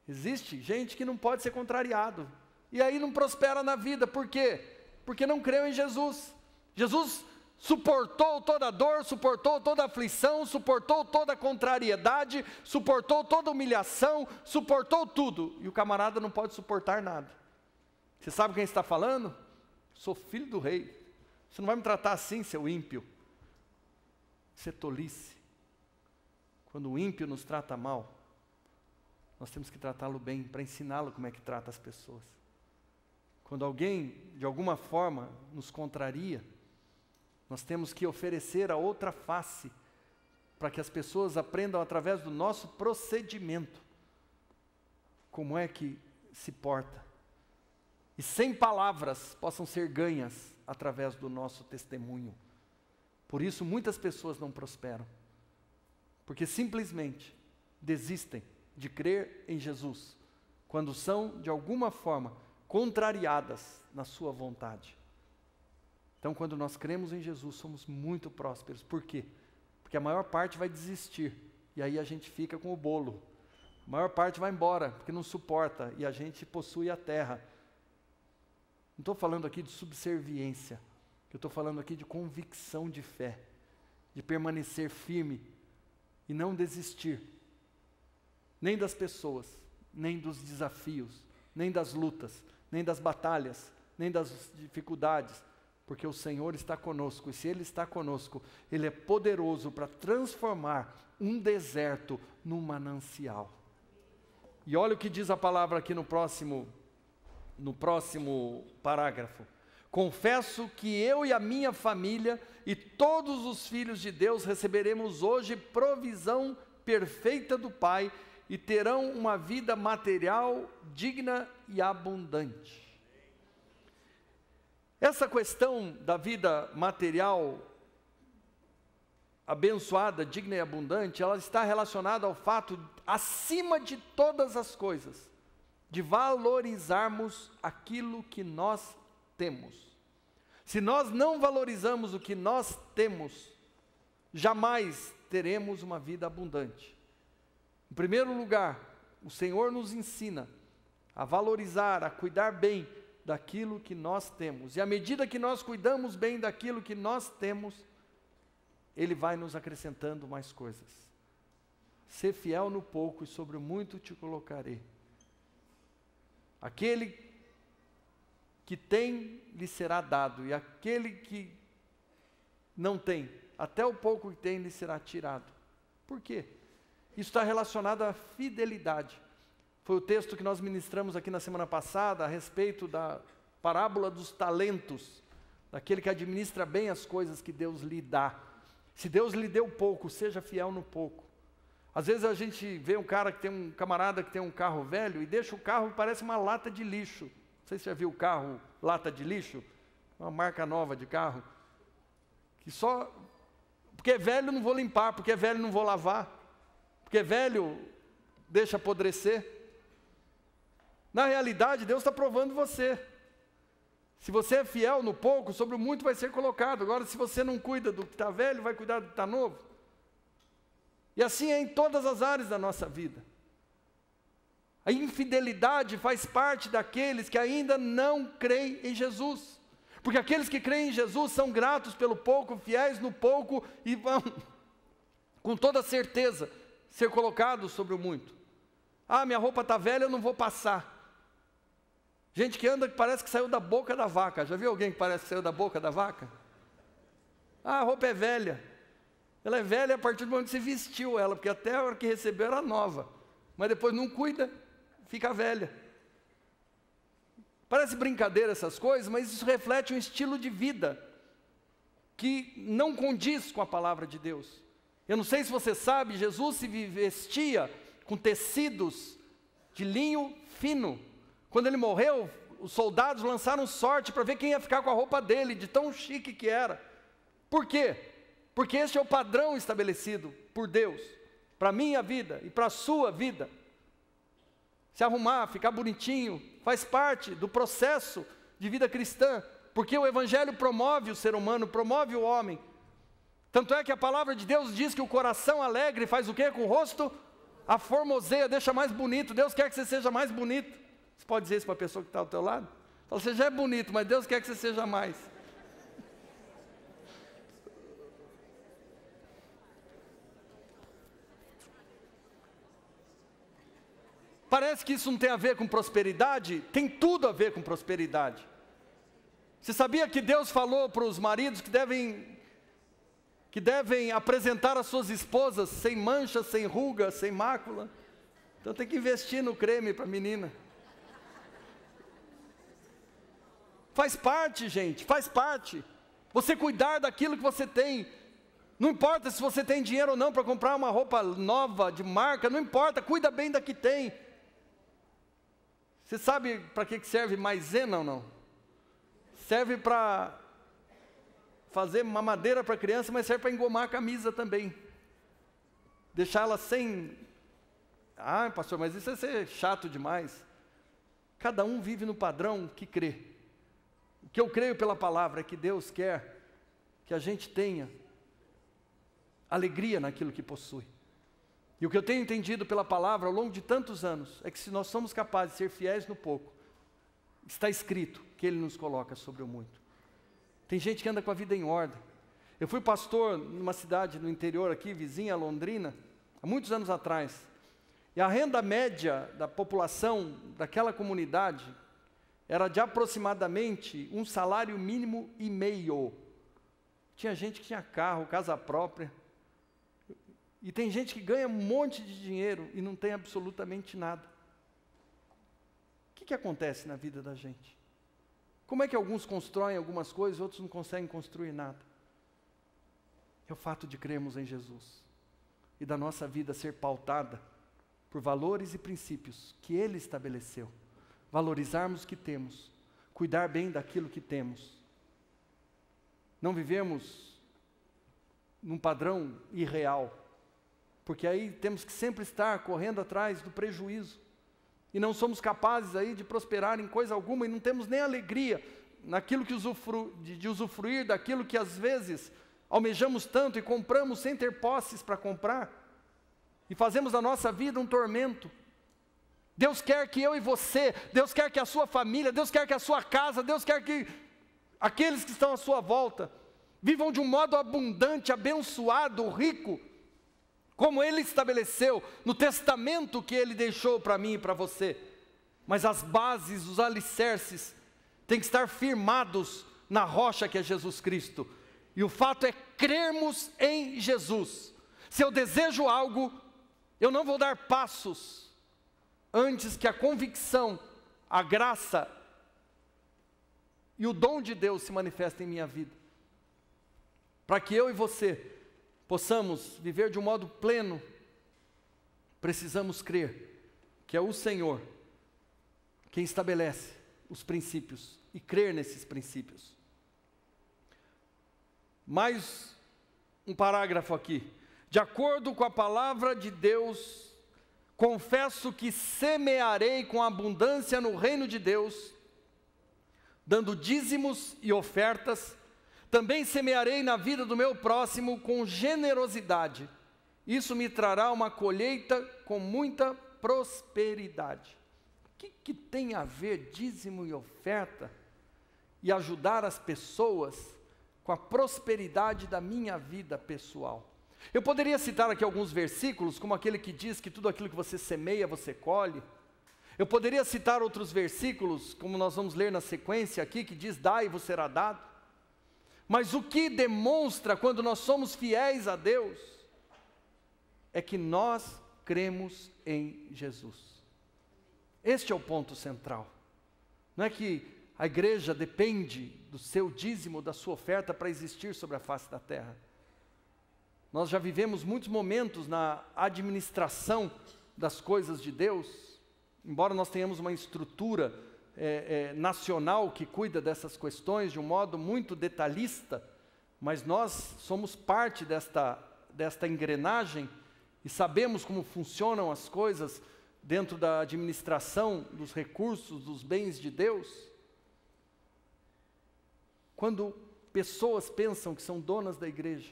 Existe gente que não pode ser contrariado. E aí não prospera na vida, por quê? Porque não creu em Jesus. Jesus suportou toda a dor, suportou toda a aflição, suportou toda a contrariedade, suportou toda a humilhação, suportou tudo. E o camarada não pode suportar nada. Você sabe quem está falando? Sou filho do rei. Você não vai me tratar assim, seu ímpio. Isso é tolice. Quando o ímpio nos trata mal, nós temos que tratá-lo bem, para ensiná-lo como é que trata as pessoas. Quando alguém, de alguma forma, nos contraria, nós temos que oferecer a outra face, para que as pessoas aprendam através do nosso procedimento, como é que se porta. E sem palavras possam ser ganhas através do nosso testemunho. Por isso muitas pessoas não prosperam, porque simplesmente desistem de crer em Jesus, quando são, de alguma forma, contrariadas na sua vontade. Então, quando nós cremos em Jesus, somos muito prósperos. Por quê? Porque a maior parte vai desistir, e aí a gente fica com o bolo. A maior parte vai embora, porque não suporta, e a gente possui a terra. Não estou falando aqui de subserviência, eu estou falando aqui de convicção de fé, de permanecer firme e não desistir, nem das pessoas, nem dos desafios, nem das lutas, nem das batalhas, nem das dificuldades, porque o Senhor está conosco, e se Ele está conosco, Ele é poderoso para transformar um deserto num manancial. E olha o que diz a palavra aqui no próximo parágrafo. Confesso que eu e a minha família e todos os filhos de Deus receberemos hoje provisão perfeita do Pai e terão uma vida material digna e abundante. Essa questão da vida material abençoada, digna e abundante, ela está relacionada ao fato, acima de todas as coisas, de valorizarmos aquilo que nós temos. Se nós não valorizamos o que nós temos, jamais teremos uma vida abundante. Em primeiro lugar, o Senhor nos ensina a valorizar, a cuidar bem daquilo que nós temos. E à medida que nós cuidamos bem daquilo que nós temos, Ele vai nos acrescentando mais coisas. Ser fiel no pouco e sobre o muito te colocarei. Aquele que tem lhe será dado, e aquele que não tem, até o pouco que tem lhe será tirado. Por quê? Isso está relacionado à fidelidade. Foi o texto que nós ministramos aqui na semana passada, a respeito da parábola dos talentos, daquele que administra bem as coisas que Deus lhe dá. Se Deus lhe deu pouco, seja fiel no pouco. Às vezes a gente vê um camarada que tem um carro velho, e deixa o carro, parece uma lata de lixo. Não sei se você já viu o carro, lata de lixo, uma marca nova de carro, que só, porque é velho não vou limpar, porque é velho não vou lavar, porque é velho deixa apodrecer. Na realidade, Deus está provando você. Se você é fiel no pouco, sobre o muito vai ser colocado. Agora, se você não cuida do que está velho, vai cuidar do que está novo. E assim é em todas as áreas da nossa vida. A infidelidade faz parte daqueles que ainda não creem em Jesus. Porque aqueles que creem em Jesus são gratos pelo pouco, fiéis no pouco, e vão, com toda certeza, ser colocados sobre o muito. Ah, minha roupa está velha, eu não vou passar. Gente que anda que parece que saiu da boca da vaca. Já viu alguém que parece que saiu da boca da vaca? Ah, a roupa é velha. Ela é velha a partir do momento que você vestiu ela, porque até a hora que recebeu era nova. Mas depois não cuida, fica velha. Parece brincadeira essas coisas, mas isso reflete um estilo de vida que não condiz com a palavra de Deus. Eu não sei se você sabe, Jesus se vestia com tecidos de linho fino. Quando ele morreu, os soldados lançaram sorte para ver quem ia ficar com a roupa dele, de tão chique que era. Por quê? Porque este é o padrão estabelecido por Deus, para a minha vida e para a sua vida. Se arrumar, ficar bonitinho, faz parte do processo de vida cristã, porque o Evangelho promove o ser humano, promove o homem. Tanto é que a palavra de Deus diz que o coração alegre faz o quê? Com o rosto aformoseia, deixa mais bonito. Deus quer que você seja mais bonito. Você pode dizer isso para a pessoa que está ao teu lado? Fala, você já é bonito, mas Deus quer que você seja mais. Parece que isso não tem a ver com prosperidade? Tem tudo a ver com prosperidade. Você sabia que Deus falou para os maridos que devem apresentar as suas esposas sem mancha, sem ruga, sem mácula? Então tem que investir no creme para a menina. Faz parte, gente, faz parte. Você cuidar daquilo que você tem. Não importa se você tem dinheiro ou não para comprar uma roupa nova, de marca, não importa, cuida bem da que tem. Você sabe para que serve maisena ou não? Serve para fazer mamadeira para criança, mas serve para engomar a camisa também. Deixá-la sem... Ah, pastor, mas isso é ser chato demais. Cada um vive no padrão que crê. O que eu creio pela palavra é que Deus quer que a gente tenha alegria naquilo que possui. E o que eu tenho entendido pela palavra ao longo de tantos anos é que se nós somos capazes de ser fiéis no pouco, está escrito que Ele nos coloca sobre o muito. Tem gente que anda com a vida em ordem. Eu fui pastor numa cidade no interior aqui, vizinha a Londrina, há muitos anos atrás. E a renda média da população daquela comunidade era de aproximadamente um salário mínimo e meio. Tinha gente que tinha carro, casa própria. E tem gente que ganha um monte de dinheiro e não tem absolutamente nada. O que acontece na vida da gente? Como é que alguns constroem algumas coisas e outros não conseguem construir nada? É o fato de crermos em Jesus e da nossa vida ser pautada por valores e princípios que Ele estabeleceu. Valorizarmos o que temos, cuidar bem daquilo que temos. Não vivemos num padrão irreal, porque aí temos que sempre estar correndo atrás do prejuízo. E não somos capazes aí de prosperar em coisa alguma, e não temos nem alegria naquilo que de usufruir daquilo que às vezes almejamos tanto e compramos sem ter posses para comprar. E fazemos da nossa vida um tormento. Deus quer que eu e você, Deus quer que a sua família, Deus quer que a sua casa, Deus quer que aqueles que estão à sua volta vivam de um modo abundante, abençoado, rico, como Ele estabeleceu no testamento que Ele deixou para mim e para você. Mas as bases, os alicerces, tem que estar firmados na rocha que é Jesus Cristo. E o fato é crermos em Jesus. Se eu desejo algo, eu não vou dar passos antes que a convicção, a graça e o dom de Deus se manifestem em minha vida. Para que eu e você possamos viver de um modo pleno, precisamos crer que é o Senhor quem estabelece os princípios e crer nesses princípios. Mais um parágrafo aqui. De acordo com a palavra de Deus, confesso que semearei com abundância no reino de Deus, dando dízimos e ofertas. Também semearei na vida do meu próximo com generosidade. Isso me trará uma colheita com muita prosperidade. O que tem a ver dízimo e oferta e ajudar as pessoas com a prosperidade da minha vida pessoal? Eu poderia citar aqui alguns versículos, como aquele que diz que tudo aquilo que você semeia, você colhe. Eu poderia citar outros versículos, como nós vamos ler na sequência aqui, que diz, dai e vos será dado. Mas o que demonstra quando nós somos fiéis a Deus, é que nós cremos em Jesus. Este é o ponto central. Não é que a igreja depende do seu dízimo, da sua oferta para existir sobre a face da terra. Nós já vivemos muitos momentos na administração das coisas de Deus, embora nós tenhamos uma estrutura nacional que cuida dessas questões de um modo muito detalhista, mas nós somos parte desta engrenagem e sabemos como funcionam as coisas dentro da administração dos recursos, dos bens de Deus. Quando pessoas pensam que são donas da igreja,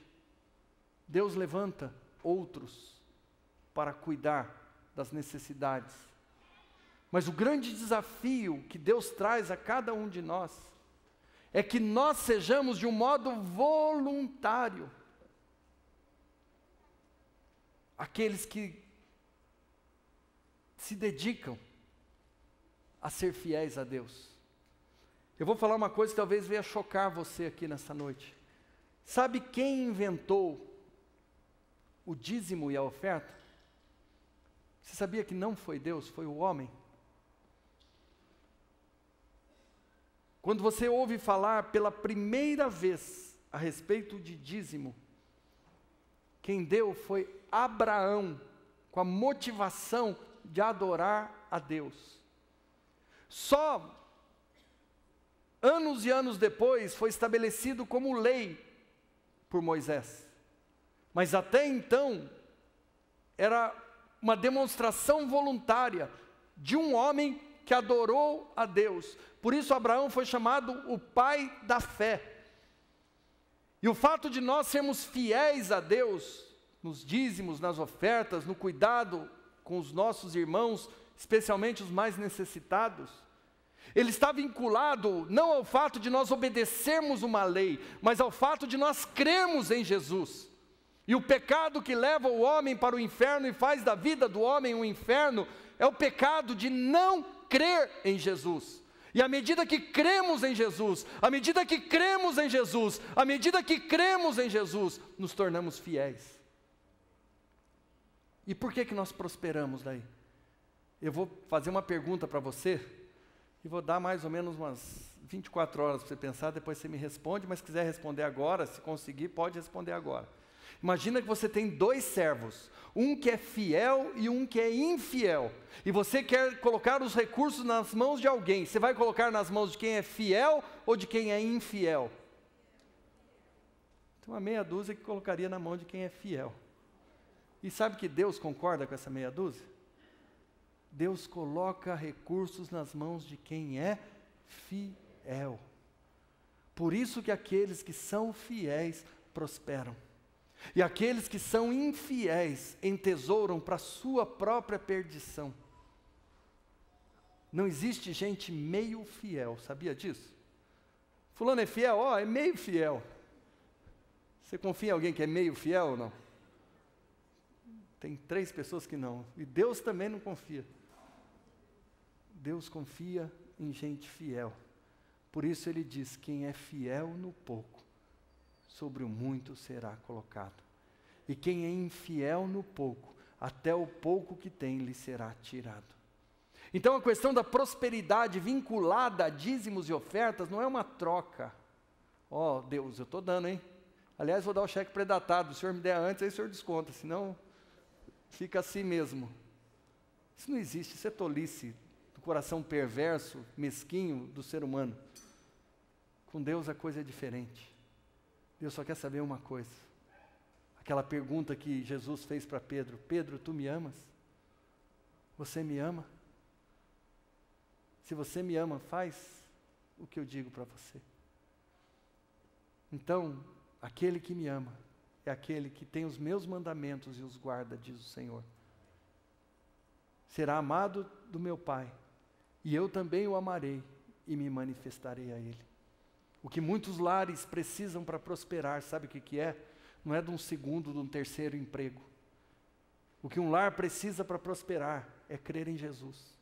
Deus levanta outros para cuidar das necessidades. Mas o grande desafio que Deus traz a cada um de nós é que nós sejamos de um modo voluntário aqueles que se dedicam a ser fiéis a Deus. Eu vou falar uma coisa que talvez venha chocar você aqui nessa noite. Sabe quem inventou o dízimo e a oferta? Você sabia que não foi Deus, foi o homem? Quando você ouve falar pela primeira vez a respeito de dízimo, quem deu foi Abraão, com a motivação de adorar a Deus. Só anos e anos depois foi estabelecido como lei por Moisés. Mas até então, era uma demonstração voluntária de um homem que adorou a Deus. Por isso Abraão foi chamado o pai da fé. E o fato de nós sermos fiéis a Deus, nos dízimos, nas ofertas, no cuidado com os nossos irmãos, especialmente os mais necessitados, ele está vinculado não ao fato de nós obedecermos uma lei, mas ao fato de nós crermos em Jesus. E o pecado que leva o homem para o inferno e faz da vida do homem um inferno, é o pecado de não crer em Jesus. E à medida que cremos em Jesus, à medida que cremos em Jesus, à medida que cremos em Jesus, nos tornamos fiéis. E por que nós prosperamos daí? Eu vou fazer uma pergunta para você, e vou dar mais ou menos umas 24 horas para você pensar, depois você me responde, mas se quiser responder agora, se conseguir, pode responder agora. Imagina que você tem dois servos, um que é fiel e um que é infiel, e você quer colocar os recursos nas mãos de alguém. Você vai colocar nas mãos de quem é fiel ou de quem é infiel? Tem uma meia dúzia que colocaria na mão de quem é fiel. E sabe que Deus concorda com essa meia dúzia? Deus coloca recursos nas mãos de quem é fiel. Por isso que aqueles que são fiéis prosperam. E aqueles que são infiéis entesouram para a sua própria perdição. Não existe gente meio fiel, sabia disso? Fulano é fiel? É meio fiel. Você confia em alguém que é meio fiel ou não? Tem 3 pessoas que não. E Deus também não confia. Deus confia em gente fiel. Por isso ele diz: quem é fiel no pouco, sobre o muito será colocado. E quem é infiel no pouco, até o pouco que tem lhe será tirado. Então a questão da prosperidade vinculada a dízimos e ofertas não é uma troca. Ó, Deus, eu estou dando, hein? Aliás, vou dar o cheque predatado, se o senhor me der antes, aí o senhor desconta, senão fica assim mesmo. Isso não existe, isso é tolice do coração perverso, mesquinho do ser humano. Com Deus a coisa é diferente. Deus só quer saber uma coisa. Aquela pergunta que Jesus fez para Pedro: Pedro, tu me amas? Você me ama? Se você me ama, faz o que eu digo para você. Então, aquele que me ama é aquele que tem os meus mandamentos e os guarda, diz o Senhor. Será amado do meu Pai, e eu também o amarei e me manifestarei a Ele. O que muitos lares precisam para prosperar, sabe o que é? Não é de um segundo, de um terceiro emprego. O que um lar precisa para prosperar é crer em Jesus.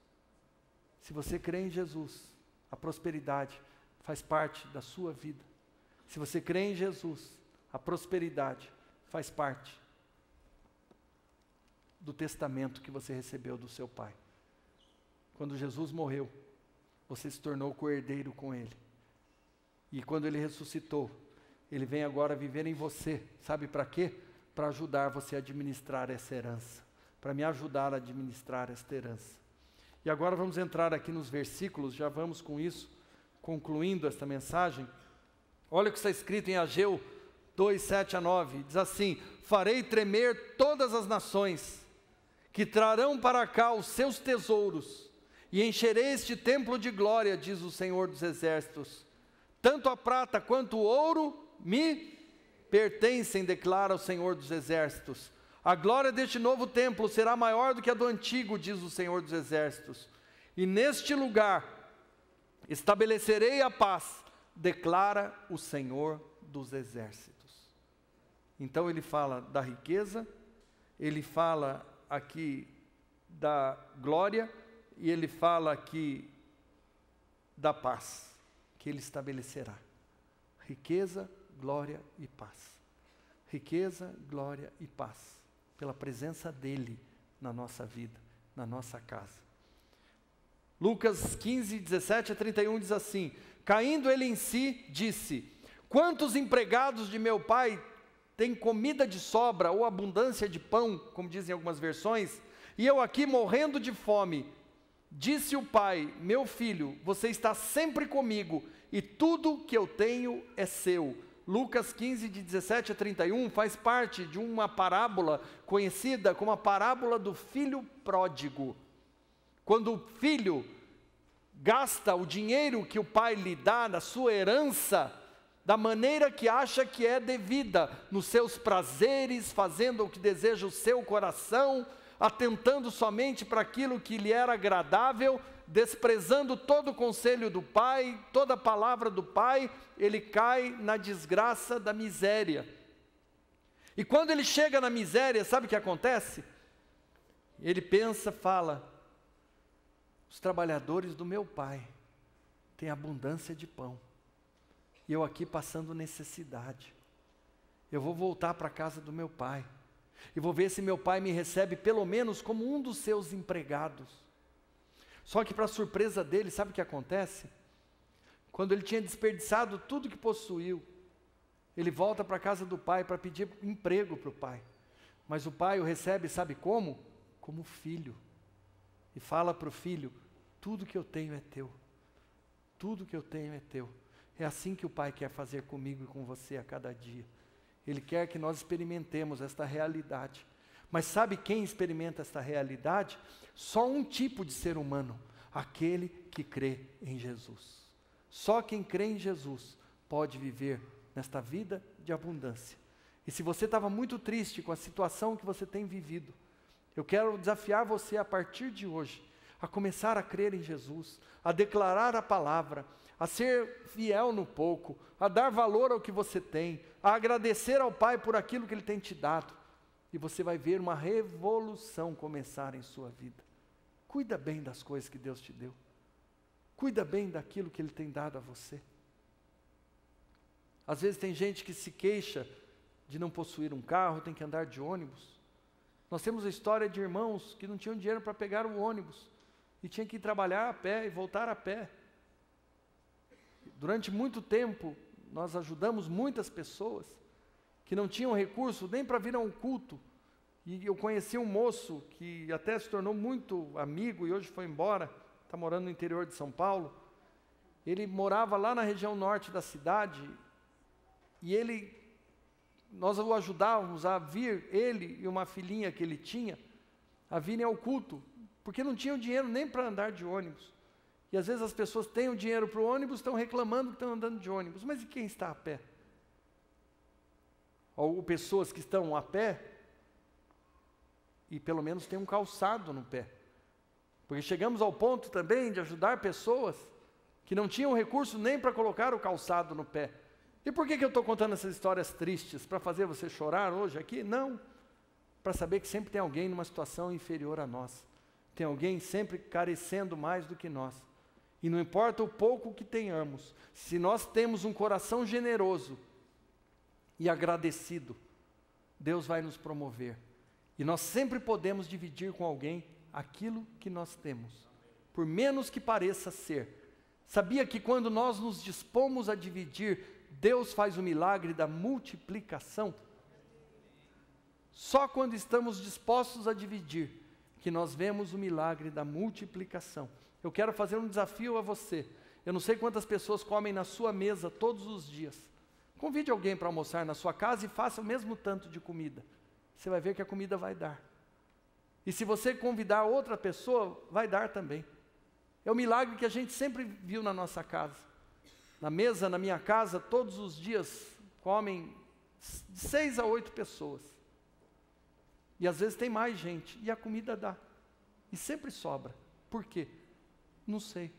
Se você crê em Jesus, a prosperidade faz parte da sua vida. Se você crê em Jesus, a prosperidade faz parte do testamento que você recebeu do seu pai. Quando Jesus morreu, você se tornou co-herdeiro com ele. E quando ele ressuscitou, ele vem agora viver em você. Sabe para quê? Para ajudar você a administrar essa herança. Para me ajudar a administrar esta herança. E agora vamos entrar aqui nos versículos, já vamos com isso, concluindo esta mensagem. Olha o que está escrito em Ageu 2, 7 a 9, diz assim: farei tremer todas as nações, que trarão para cá os seus tesouros, e encherei este templo de glória, diz o Senhor dos Exércitos. Tanto a prata quanto o ouro me pertencem, declara o Senhor dos Exércitos. A glória deste novo templo será maior do que a do antigo, diz o Senhor dos Exércitos. E neste lugar estabelecerei a paz, declara o Senhor dos Exércitos. Então ele fala da riqueza, ele fala aqui da glória, e ele fala aqui da paz, que ele estabelecerá. Riqueza, glória e paz. Riqueza, glória e paz. Pela presença dele na nossa vida, na nossa casa. Lucas 15, 17 a 31 diz assim: caindo ele em si, disse: quantos empregados de meu pai têm comida de sobra ou abundância de pão, como dizem algumas versões, e eu aqui morrendo de fome. Disse o pai: meu filho, você está sempre comigo, e tudo que eu tenho é seu. Lucas 15, de 17 a 31, faz parte de uma parábola conhecida como a parábola do filho pródigo. Quando o filho gasta o dinheiro que o pai lhe dá na sua herança, da maneira que acha que é devida, nos seus prazeres, fazendo o que deseja o seu coração, atentando somente para aquilo que lhe era agradável, desprezando todo o conselho do pai, toda a palavra do pai, ele cai na desgraça da miséria. E quando ele chega na miséria, sabe o que acontece? Ele pensa, fala: os trabalhadores do meu pai têm abundância de pão, e eu aqui passando necessidade. Eu vou voltar para a casa do meu pai, e vou ver se meu pai me recebe pelo menos como um dos seus empregados. Só que para surpresa dele, sabe o que acontece? Quando ele tinha desperdiçado tudo que possuiu, ele volta para a casa do pai para pedir emprego para o pai. Mas o pai o recebe, sabe como? Como filho. E fala para o filho: tudo que eu tenho é teu. Tudo que eu tenho é teu. É assim que o pai quer fazer comigo e com você a cada dia. Ele quer que nós experimentemos esta realidade. Mas sabe quem experimenta esta realidade? Só um tipo de ser humano: aquele que crê em Jesus. Só quem crê em Jesus pode viver nesta vida de abundância. E se você estava muito triste com a situação que você tem vivido, eu quero desafiar você a partir de hoje, a começar a crer em Jesus, a declarar a palavra, a ser fiel no pouco, a dar valor ao que você tem, a agradecer ao Pai por aquilo que Ele tem te dado. E você vai ver uma revolução começar em sua vida. Cuida bem das coisas que Deus te deu. Cuida bem daquilo que Ele tem dado a você. Às vezes tem gente que se queixa de não possuir um carro, tem que andar de ônibus. Nós temos a história de irmãos que não tinham dinheiro para pegar o ônibus e tinham que ir trabalhar a pé e voltar a pé. Durante muito tempo, nós ajudamos muitas pessoas que não tinham recurso nem para vir a um culto. E eu conheci um moço que até se tornou muito amigo e hoje foi embora, está morando no interior de São Paulo. Ele morava lá na região norte da cidade e nós o ajudávamos a vir, ele e uma filhinha que ele tinha, a virem ao culto, porque não tinham dinheiro nem para andar de ônibus. E às vezes as pessoas têm o dinheiro para o ônibus, estão reclamando que estão andando de ônibus. Mas e quem está a pé? Ou pessoas que estão a pé e pelo menos têm um calçado no pé. Porque chegamos ao ponto também de ajudar pessoas que não tinham recurso nem para colocar o calçado no pé. E por que eu estou contando essas histórias tristes? Para fazer você chorar hoje aqui? Não. Para saber que sempre tem alguém numa situação inferior a nós. Tem alguém sempre carecendo mais do que nós. E não importa o pouco que tenhamos, se nós temos um coração generoso e agradecido, Deus vai nos promover. E nós sempre podemos dividir com alguém aquilo que nós temos, por menos que pareça ser. Sabia que quando nós nos dispomos a dividir, Deus faz o milagre da multiplicação? Só quando estamos dispostos a dividir, que nós vemos o milagre da multiplicação. Eu quero fazer um desafio a você. Eu não sei quantas pessoas comem na sua mesa todos os dias. Convide alguém para almoçar na sua casa e faça o mesmo tanto de comida. Você vai ver que a comida vai dar. E se você convidar outra pessoa, vai dar também. É o milagre que a gente sempre viu na nossa casa. Na mesa, na minha casa, todos os dias comem de 6 a 8 pessoas. E às vezes tem mais gente, e a comida dá. E sempre sobra. Por quê? Não sei.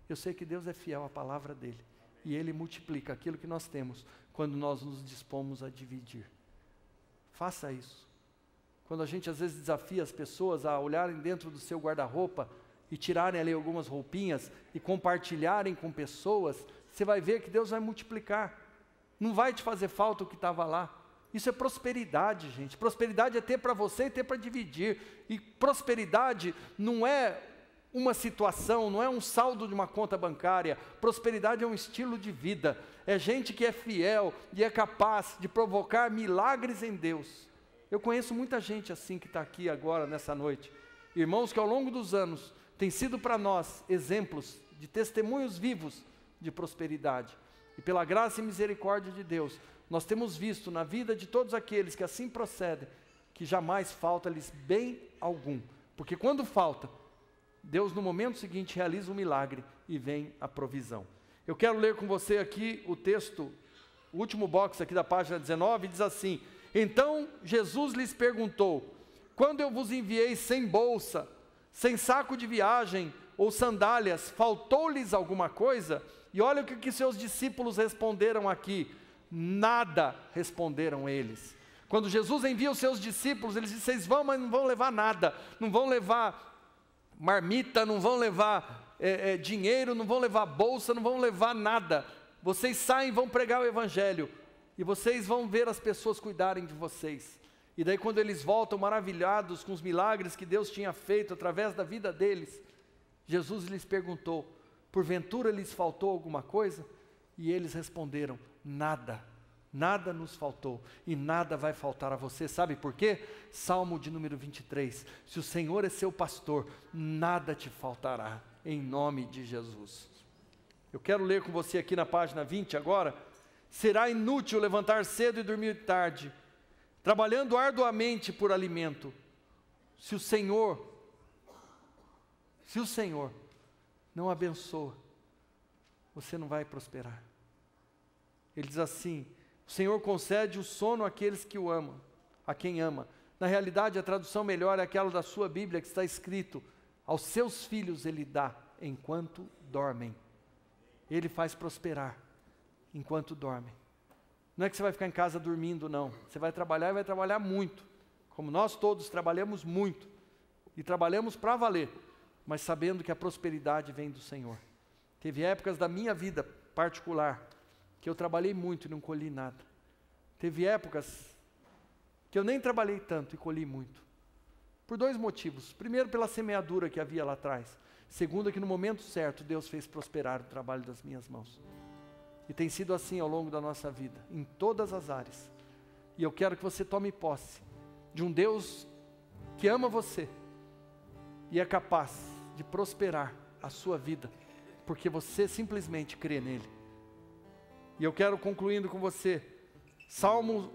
Eu sei que Deus é fiel à palavra dEle. E Ele multiplica aquilo que nós temos, quando nós nos dispomos a dividir. Faça isso. Quando a gente às vezes desafia as pessoas a olharem dentro do seu guarda-roupa, e tirarem ali algumas roupinhas, e compartilharem com pessoas, você vai ver que Deus vai multiplicar. Não vai te fazer falta o que estava lá. Isso é prosperidade, gente. Prosperidade é ter para você e ter para dividir. E prosperidade não é uma situação, não é um saldo de uma conta bancária. Prosperidade é um estilo de vida. É gente que é fiel e é capaz de provocar milagres em Deus. Eu conheço muita gente assim que está aqui agora, nessa noite. Irmãos que ao longo dos anos têm sido para nós exemplos de testemunhos vivos de prosperidade. E pela graça e misericórdia de Deus, nós temos visto na vida de todos aqueles que assim procedem, que jamais falta-lhes bem algum. Porque quando falta, Deus no momento seguinte realiza um milagre e vem a provisão. Eu quero ler com você aqui o texto, o último box aqui da página 19, diz assim: então Jesus lhes perguntou: quando eu vos enviei sem bolsa, sem saco de viagem ou sandálias, faltou-lhes alguma coisa? E olha o que seus discípulos responderam aqui. Nada, responderam eles. Quando Jesus envia os seus discípulos, eles dizem: vocês vão, mas não vão levar nada. Não vão levar marmita, não vão levar dinheiro, não vão levar bolsa, não vão levar nada. Vocês saem e vão pregar o evangelho. E vocês vão ver as pessoas cuidarem de vocês. E daí quando eles voltam maravilhados com os milagres que Deus tinha feito através da vida deles, Jesus lhes perguntou: porventura lhes faltou alguma coisa? E eles responderam: nada, nada nos faltou e nada vai faltar a você. Sabe por quê? Salmo de número 23, se o Senhor é seu pastor, nada te faltará, em nome de Jesus. Eu quero ler com você aqui na página 20 agora. Será inútil levantar cedo e dormir tarde, trabalhando arduamente por alimento, se o Senhor não abençoa, você não vai prosperar. Ele diz assim: o Senhor concede o sono àqueles que o amam, a quem ama. Na realidade, a tradução melhor é aquela da sua Bíblia, que está escrito: aos seus filhos Ele dá enquanto dormem. Ele faz prosperar enquanto dormem. Não é que você vai ficar em casa dormindo, não. Você vai trabalhar e vai trabalhar muito. Como nós todos trabalhamos muito. E trabalhamos para valer. Mas sabendo que a prosperidade vem do Senhor. Teve épocas da minha vida particular que eu trabalhei muito e não colhi nada. Teve épocas que eu nem trabalhei tanto e colhi muito. Por 2 motivos. Primeiro, pela semeadura que havia lá atrás. Segundo, que no momento certo Deus fez prosperar o trabalho das minhas mãos. E tem sido assim ao longo da nossa vida, em todas as áreas. E eu quero que você tome posse de um Deus que ama você e é capaz de prosperar a sua vida, porque você simplesmente crê nele. E eu quero, concluindo com você, Salmo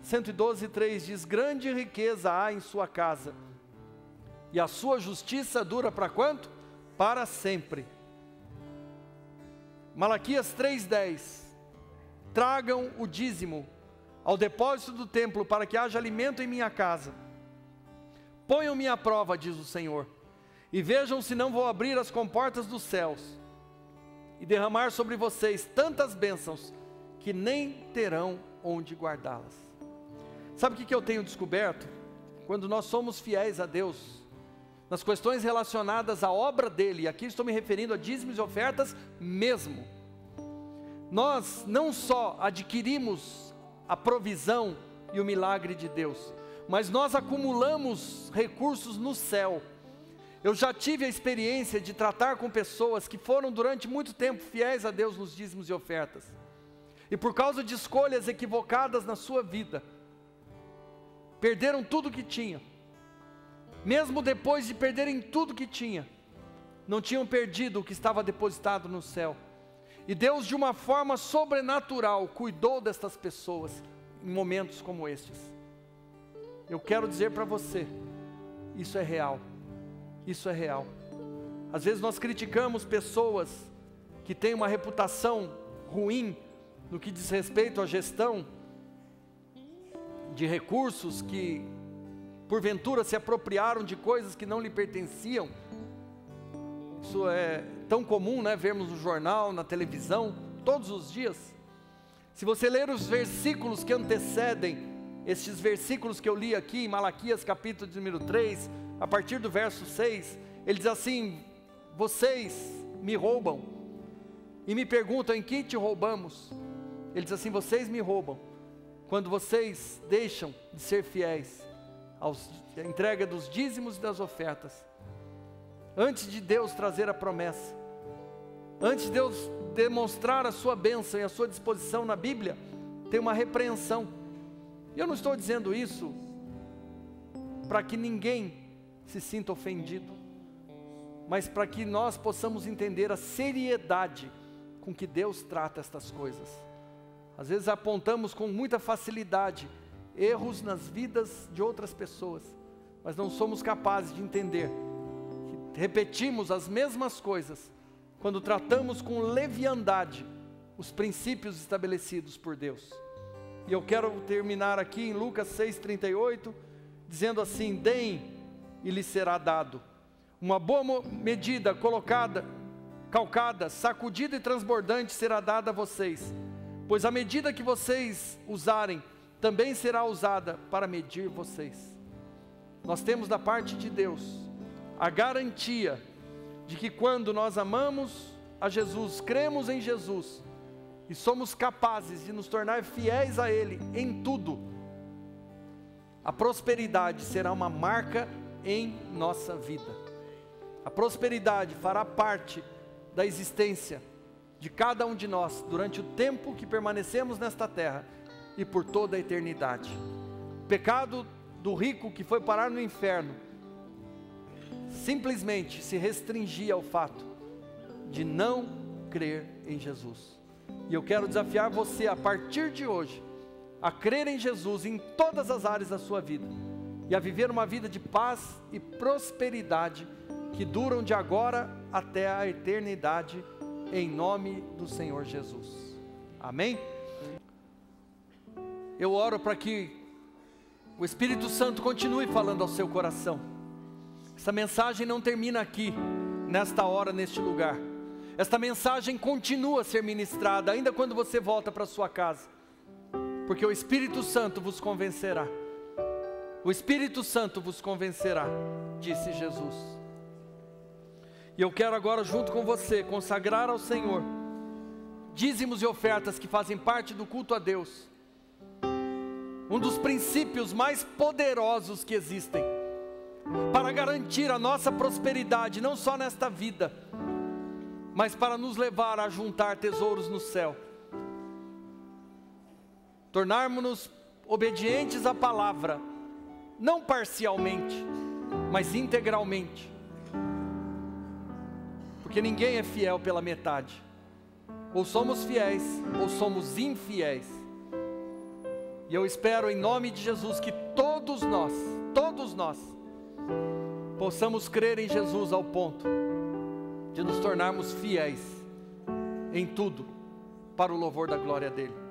112:3 diz: grande riqueza há em sua casa, e a sua justiça dura para quanto? Para sempre. Malaquias 3:10, tragam o dízimo ao depósito do templo, para que haja alimento em minha casa. Ponham-me à prova, diz o Senhor, e vejam se não vou abrir as comportas dos céus, e derramar sobre vocês tantas bênçãos, que nem terão onde guardá-las. Sabe o que eu tenho descoberto? Quando nós somos fiéis a Deus, nas questões relacionadas à obra dEle, e aqui estou me referindo a dízimos e ofertas mesmo, nós não só adquirimos a provisão e o milagre de Deus, mas nós acumulamos recursos no céu. Eu já tive a experiência de tratar com pessoas que foram durante muito tempo fiéis a Deus nos dízimos e ofertas, e por causa de escolhas equivocadas na sua vida, perderam tudo que tinham. Mesmo depois de perderem tudo que tinha, não tinham perdido o que estava depositado no céu. E Deus, de uma forma sobrenatural, cuidou destas pessoas em momentos como estes. Eu quero dizer para você, isso é real. Isso é real. Às vezes nós criticamos pessoas que têm uma reputação ruim no que diz respeito à gestão de recursos, que porventura se apropriaram de coisas que não lhe pertenciam. Isso é tão comum, né? Vermos no jornal, na televisão, todos os dias. Se você ler os versículos que antecedem estes versículos que eu li aqui em Malaquias capítulo número 3, a partir do verso 6, ele diz assim: vocês me roubam e me perguntam: em que te roubamos? Ele diz assim: vocês me roubam quando vocês deixam de ser fiéis à entrega dos dízimos e das ofertas. Antes de Deus trazer a promessa, antes de Deus demonstrar a sua bênção e a sua disposição na Bíblia, tem uma repreensão. E eu não estou dizendo isso para que ninguém se sinta ofendido, mas para que nós possamos entender a seriedade com que Deus trata estas coisas. Às vezes apontamos com muita facilidade erros nas vidas de outras pessoas, mas não somos capazes de entender que repetimos as mesmas coisas quando tratamos com leviandade os princípios estabelecidos por Deus. E eu quero terminar aqui em Lucas 6:38, dizendo assim: deem e lhes será dado, uma boa medida, calcada, sacudida e transbordante será dada a vocês, pois a medida que vocês usarem, também será usada para medir vocês. Nós temos da parte de Deus a garantia de que quando nós amamos a Jesus, cremos em Jesus, e somos capazes de nos tornar fiéis a Ele em tudo, a prosperidade será uma marca em nossa vida. A prosperidade fará parte da existência de cada um de nós durante o tempo que permanecemos nesta terra e por toda a eternidade. O pecado do rico que foi parar no inferno simplesmente se restringia ao fato de não crer em Jesus. E eu quero desafiar você a partir de hoje a crer em Jesus em todas as áreas da sua vida e a viver uma vida de paz e prosperidade que duram de agora até a eternidade, em nome do Senhor Jesus. Amém? Eu oro para que o Espírito Santo continue falando ao seu coração. Essa mensagem não termina aqui, nesta hora, neste lugar. Esta mensagem continua a ser ministrada, ainda quando você volta para sua casa, porque o Espírito Santo vos convencerá. O Espírito Santo vos convencerá, disse Jesus. E eu quero agora, junto com você, consagrar ao Senhor dízimos e ofertas que fazem parte do culto a Deus. Um dos princípios mais poderosos que existem para garantir a nossa prosperidade, não só nesta vida, mas para nos levar a juntar tesouros no céu. Tornarmos-nos obedientes à palavra, não parcialmente, mas integralmente. Porque ninguém é fiel pela metade. Ou somos fiéis, ou somos infiéis. E eu espero em nome de Jesus que todos nós, possamos crer em Jesus ao ponto de nos tornarmos fiéis em tudo, para o louvor da glória dele.